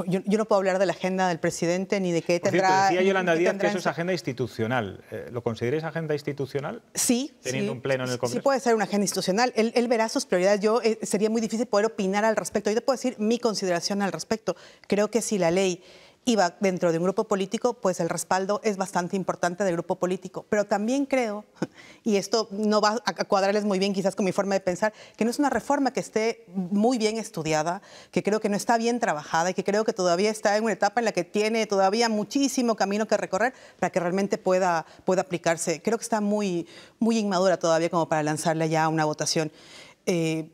Yo no puedo hablar de la agenda del presidente ni de qué Por tendrá... Cierto, decía Yolanda Díaz que eso es agenda institucional. ¿Lo consideráis agenda institucional? Sí. Teniendo un pleno en el Congreso. Sí puede ser una agenda institucional. Él verá sus prioridades. Sería muy difícil poder opinar al respecto. Yo te puedo decir mi consideración al respecto. Creo que si la ley iba dentro de un grupo político, pues el respaldo es bastante importante del grupo político. Pero también creo, y esto no va a cuadrarles muy bien quizás con mi forma de pensar, que no es una reforma que esté muy bien estudiada, que creo que no está bien trabajada y que creo que todavía está en una etapa en la que tiene todavía muchísimo camino que recorrer para que realmente pueda aplicarse. Creo que está muy inmadura todavía como para lanzarle ya a una votación.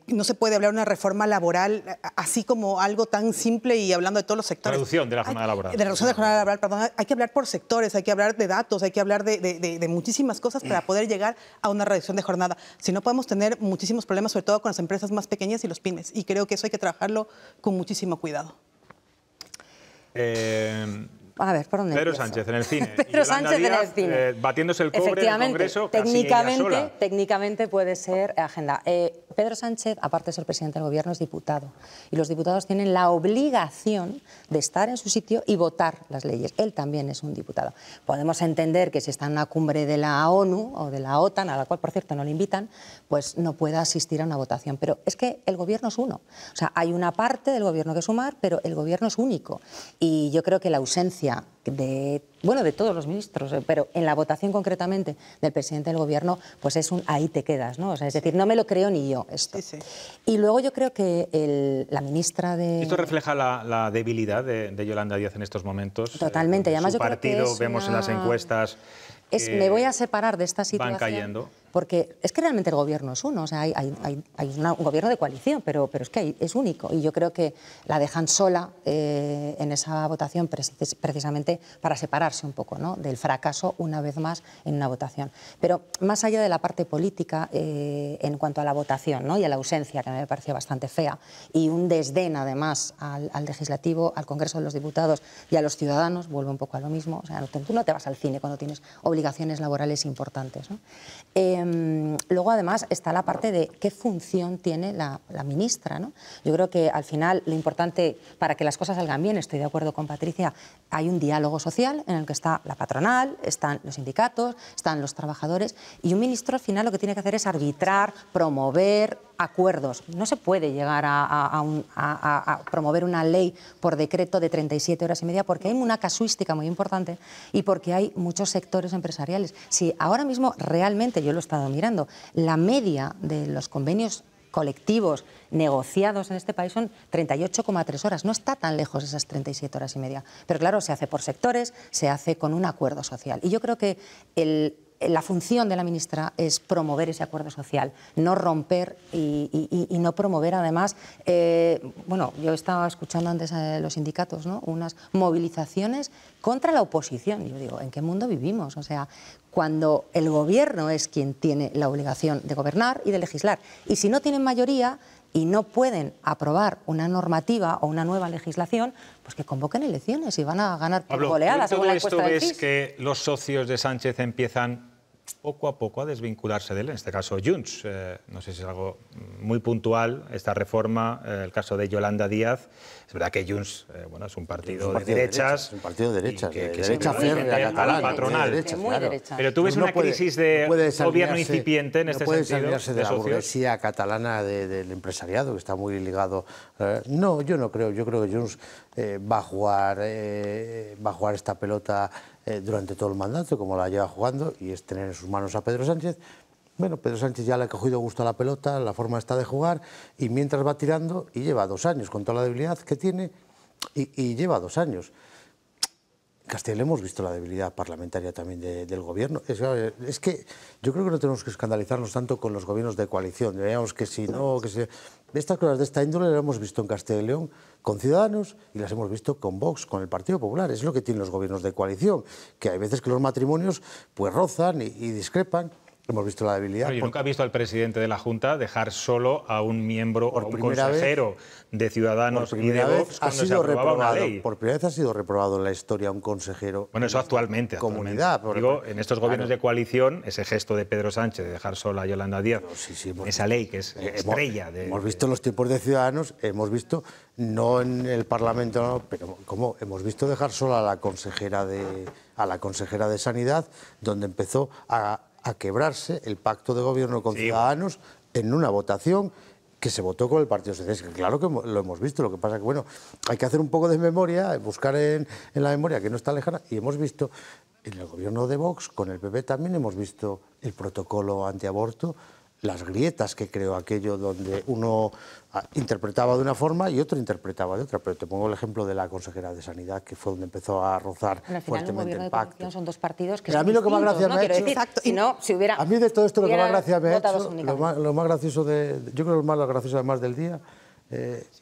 No se puede hablar de una reforma laboral así como algo tan simple y hablando de todos los sectores. Reducción de la jornada laboral. De reducción de la jornada laboral, perdón. Hay que hablar por sectores, hay que hablar de datos, hay que hablar de muchísimas cosas para poder llegar a una reducción de jornada. Si no, podemos tener muchísimos problemas, sobre todo con las empresas más pequeñas y los pymes. Y creo que eso hay que trabajarlo con muchísimo cuidado. A ver, ¿por dónde Pedro Sánchez en el cine. Pedro Sánchez en el cine. Batiéndose el cobre en el Congreso. Técnicamente puede ser agenda. Pedro Sánchez, aparte de ser presidente del Gobierno, es diputado. Y los diputados tienen la obligación de estar en su sitio y votar las leyes. Él también es un diputado. Podemos entender que si está en una cumbre de la ONU o de la OTAN, a la cual, por cierto, no le invitan, pues no pueda asistir a una votación. Pero es que el Gobierno es uno. O sea, hay una parte del Gobierno que sumar, pero el Gobierno es único. Y yo creo que la ausencia de todos los ministros, pero en la votación concretamente del presidente del Gobierno, pues es un ahí te quedas, ¿no? O sea, es decir, no me lo creo ni yo esto. Sí, sí. Y luego yo creo que la ministra de... ¿Esto refleja la debilidad de Yolanda Díaz en estos momentos? Totalmente. Y además su yo creo que partido, vemos en las encuestas... me voy a separar de esta situación. Van cayendo. Porque es que realmente el Gobierno es uno, o sea, hay un Gobierno de coalición, pero es que es único. Y yo creo que la dejan sola en esa votación precisamente para separarse un poco, ¿no?, del fracaso una vez más en una votación. Pero más allá de la parte política, en cuanto a la votación, ¿no?, y a la ausencia, que me pareció bastante fea, y un desdén además al Legislativo, al Congreso de los Diputados y a los ciudadanos, vuelvo un poco a lo mismo. O sea, tú no te vas al cine cuando tienes obligaciones laborales importantes, ¿no? Luego, además, está la parte de qué función tiene la ministra, ¿no? Yo creo que, al final, lo importante para que las cosas salgan bien, estoy de acuerdo con Patricia, hay un diálogo social en el que está la patronal, están los sindicatos, están los trabajadores, y un ministro, al final, lo que tiene que hacer es arbitrar, promover acuerdos. No se puede llegar a promover una ley por decreto de 37 horas y media porque hay una casuística muy importante y porque hay muchos sectores empresariales. Si ahora mismo realmente, yo lo he estado mirando, la media de los convenios colectivos negociados en este país son 38,3 horas. No está tan lejos esas 37 horas y media. Pero claro, se hace por sectores, se hace con un acuerdo social. Y yo creo que la función de la ministra es promover ese acuerdo social, no romper y no promover, además, yo estaba escuchando antes a los sindicatos, ¿no?, unas movilizaciones contra la oposición. Yo digo, ¿en qué mundo vivimos? O sea, cuando el Gobierno es quien tiene la obligación de gobernar y de legislar. Y si no tienen mayoría y no pueden aprobar una normativa o una nueva legislación, pues que convoquen elecciones y van a ganar por goleada, según la encuesta del CIS. ¿Ves que los socios de Sánchez empiezan poco a poco a desvincularse de él? En este caso, Junts. No sé si es algo muy puntual, esta reforma, el caso de Yolanda Díaz. Es verdad que Junts es un partido de derechas. Es un partido de derechas, que derecha férrea, a la patronal. Claro. Pero tú ves una crisis de gobierno incipiente en este sentido. No puede salirse de la burguesía catalana del empresariado, que está muy ligado. No, yo no creo. Yo creo que Junts va a jugar esta pelota durante todo el mandato, como la lleva jugando, y es tener en sus manos a Pedro Sánchez. Bueno, Pedro Sánchez ya le ha cogido gusto a la pelota, la forma está de jugar, y mientras va tirando, y lleva 2 años, con toda la debilidad que tiene, y lleva 2 años. En Castilla hemos visto la debilidad parlamentaria también del Gobierno. Es que yo creo que no tenemos que escandalizarnos tanto con los gobiernos de coalición. Digamos que si no, estas cosas de esta índole las hemos visto en Castilla y León con Ciudadanos y las hemos visto con Vox, con el Partido Popular. Es lo que tienen los gobiernos de coalición, que hay veces que los matrimonios pues rozan y discrepan. Hemos visto la debilidad. Yo nunca he visto al presidente de la Junta dejar solo a un miembro o un consejero de Ciudadanos y de Vox cuando se aprobaba una ley. Por primera vez ha sido reprobado en la historia un consejero. Bueno, eso actualmente. Comunidad. Digo, en estos gobiernos de coalición, ese gesto de Pedro Sánchez de dejar sola a Yolanda Díaz, esa ley que es estrella. Hemos visto en los tiempos de Ciudadanos, hemos visto, no en el Parlamento, pero como hemos visto dejar sola a la consejera de Sanidad, donde empezó a quebrarse el pacto de gobierno con Ciudadanos en una votación que se votó con el Partido Socialista. Claro que lo hemos visto, lo que pasa que, hay que hacer un poco de memoria, buscar en la memoria que no está lejana, y hemos visto en el gobierno de Vox, con el PP también hemos visto el protocolo antiaborto, las grietas que creó aquello donde uno interpretaba de una forma y otro interpretaba de otra. Pero te pongo el ejemplo de la consejera de Sanidad, que fue donde empezó a rozar fuertemente el pacto. Son 2 partidos que pero a mí lo que más gracia me ha hecho... Exacto. A mí de todo esto lo que más gracia me ha hecho, lo más gracioso yo creo que lo más gracioso además del día,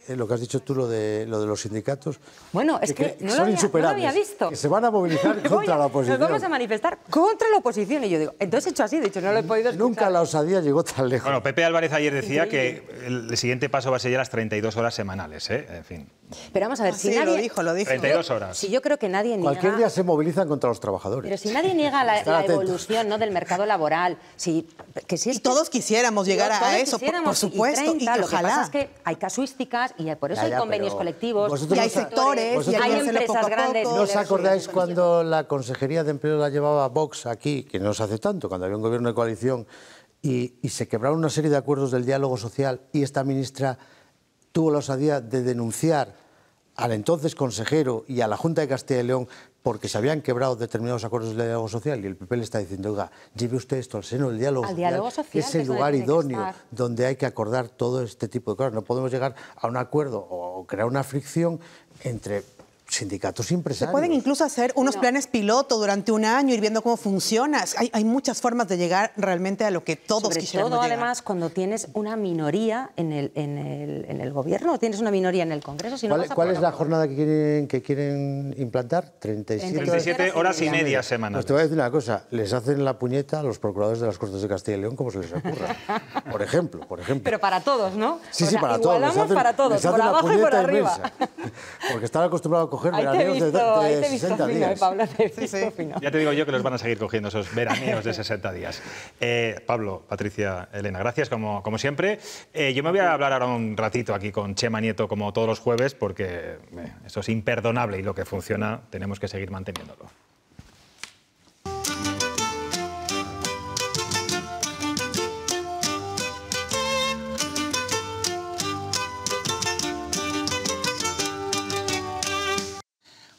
lo que has dicho tú, lo de los sindicatos. Bueno, es que no son insuperables, no lo había visto. que se van a movilizar contra la oposición. Nos vamos a manifestar contra la oposición. Y yo digo, entonces he hecho así, de hecho no lo he podido escuchar. Nunca la osadía llegó tan lejos. Bueno, Pepe Álvarez ayer decía Increíble. que el siguiente paso va a ser ya las 32 horas semanales, ¿eh? En fin. Pero vamos a ver, si Sí, nadie... lo dijo. 32 horas. Si yo creo que nadie niega... Cualquier día se movilizan contra los trabajadores. Pero si nadie niega la Estar atentos. evolución, ¿no?, del mercado laboral, Y todos quisiéramos llegar a eso, por supuesto, y Lo que ojalá. pasa es que hay casuísticas y por eso Ya, hay ya, convenios pero colectivos, vosotros y hay no sa- sectores, vosotros y hay hay que hacerlo empresas poco a poco. grandes. ¿No os acordáis cuando la Consejería de Empleo la llevaba Vox aquí, que no se hace tanto, cuando había un gobierno de coalición, y se quebraron una serie de acuerdos del diálogo social y esta ministra tuvo la osadía de denunciar al entonces consejero y a la Junta de Castilla y León porque se habían quebrado determinados acuerdos del diálogo social, y el PP le está diciendo, oiga, lleve usted esto al seno del diálogo Al social, diálogo social, que es que el es donde lugar tiene que idóneo estar. donde hay que acordar todo este tipo de cosas. No podemos llegar a un acuerdo o crear una fricción entre sindicatos y Se empresarios. pueden incluso hacer unos planes piloto durante un año, ir viendo cómo funciona. Hay muchas formas de llegar realmente a lo que todos Sobre quisiéramos todo, llegar. además, cuando tienes una minoría en el gobierno, o tienes una minoría en el Congreso. Si no vas a ¿Cuál es poner- la jornada que quieren implantar? 37 37 horas y media semanales. Pues te voy a decir una cosa, les hacen la puñeta a los procuradores de las Cortes de Castilla y León como se les ocurra. Por ejemplo. Pero para todos, ¿no? Sí, O sí, sea, para todos. igualamos para todos, les hacen por la abajo y por puñeta arriba. inmensa. Porque están acostumbrados a coger Ahí te he veraneos visto, ahí te he visto 60 fino, días. Pablo, te he visto fino. Ya te digo yo que los van a seguir cogiendo esos veraneos de 60 días. Pablo, Patricia, Elena, gracias como siempre. Yo me voy a hablar ahora un ratito aquí con Chema Nieto como todos los jueves porque eso es imperdonable y lo que funciona tenemos que seguir manteniéndolo.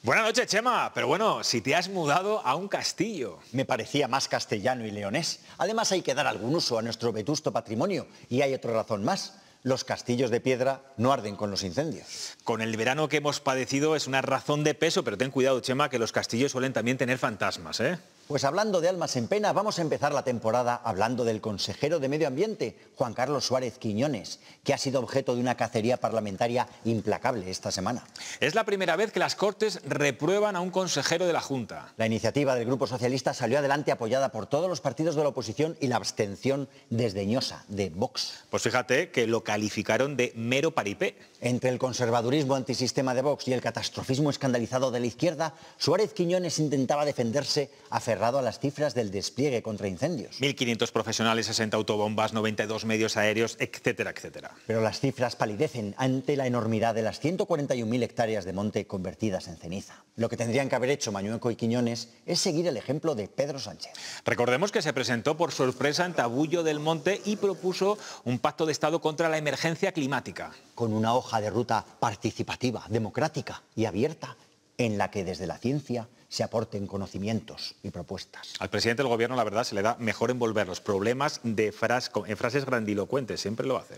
Buenas noches, Chema. Pero bueno, si te has mudado a un castillo. Me parecía más castellano y leonés. Además hay que dar algún uso a nuestro vetusto patrimonio. Y hay otra razón más. Los castillos de piedra no arden con los incendios. Con el verano que hemos padecido es una razón de peso, pero ten cuidado, Chema, que los castillos suelen también tener fantasmas, ¿eh? Pues hablando de almas en pena, vamos a empezar la temporada hablando del consejero de Medio Ambiente, Juan Carlos Suárez Quiñones, que ha sido objeto de una cacería parlamentaria implacable esta semana. Es la primera vez que las Cortes reprueban a un consejero de la Junta. La iniciativa del Grupo Socialista salió adelante apoyada por todos los partidos de la oposición y la abstención desdeñosa de Vox. Pues fíjate que lo calificaron de mero paripé. Entre el conservadurismo antisistema de Vox y el catastrofismo escandalizado de la izquierda, Suárez Quiñones intentaba defenderse aferrado a las cifras del despliegue contra incendios. 1.500 profesionales, 60 autobombas, 92 medios aéreos, etcétera, etcétera. Pero las cifras palidecen ante la enormidad de las 141.000 hectáreas de monte convertidas en ceniza. Lo que tendrían que haber hecho Mañueco y Quiñones es seguir el ejemplo de Pedro Sánchez. Recordemos que se presentó por sorpresa en Tabullo del Monte y propuso un pacto de Estado contra la emergencia climática. Con una hoja de ruta participativa, democrática y abierta, en la que desde la ciencia se aporten conocimientos y propuestas. Al presidente del Gobierno, la verdad, se le da mejor envolver los problemas en frases grandilocuentes, siempre lo hace.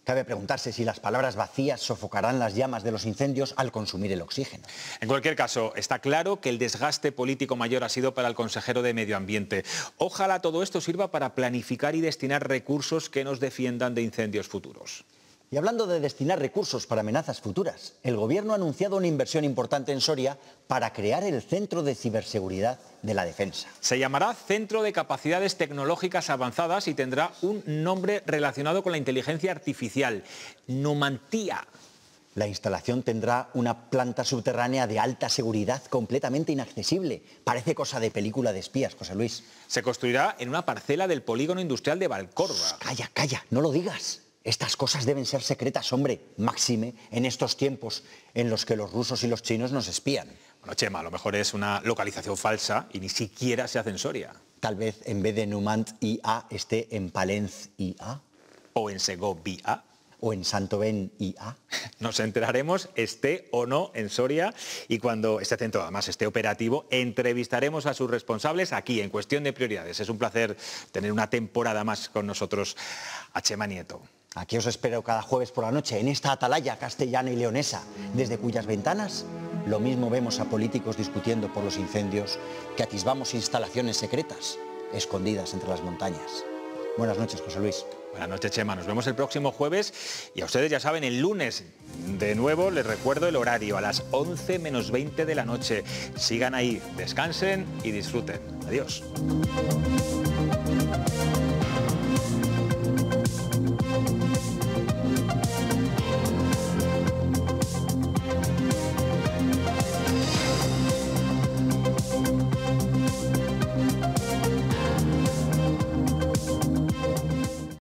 Cabe preguntarse si las palabras vacías sofocarán las llamas de los incendios al consumir el oxígeno. En cualquier caso, está claro que el desgaste político mayor ha sido para el consejero de Medio Ambiente. Ojalá todo esto sirva para planificar y destinar recursos que nos defiendan de incendios futuros. Y hablando de destinar recursos para amenazas futuras, el Gobierno ha anunciado una inversión importante en Soria para crear el Centro de Ciberseguridad de la Defensa. Se llamará Centro de Capacidades Tecnológicas Avanzadas y tendrá un nombre relacionado con la inteligencia artificial, Numantía. La instalación tendrá una planta subterránea de alta seguridad completamente inaccesible. Parece cosa de película de espías, José Luis. Se construirá en una parcela del polígono industrial de Valcorba. Calla, calla, no lo digas. Estas cosas deben ser secretas, hombre, máxime en estos tiempos en los que los rusos y los chinos nos espían. Bueno, Chema, a lo mejor es una localización falsa y ni siquiera se hace en Soria. Tal vez en vez de Numant IA esté en Palenz IA. O en Segovia. O en Santovén IA. Nos enteraremos, esté o no en Soria, y cuando este centro además esté operativo, entrevistaremos a sus responsables aquí, en Cuestión de Prioridades. Es un placer tener una temporada más con nosotros a Chema Nieto. Aquí os espero cada jueves por la noche, en esta atalaya castellana y leonesa, desde cuyas ventanas lo mismo vemos a políticos discutiendo por los incendios que atisbamos instalaciones secretas escondidas entre las montañas. Buenas noches, José Luis. Buenas noches, Chema. Nos vemos el próximo jueves y a ustedes ya saben, el lunes de nuevo les recuerdo el horario a las 11 menos 20 de la noche. Sigan ahí, descansen y disfruten. Adiós.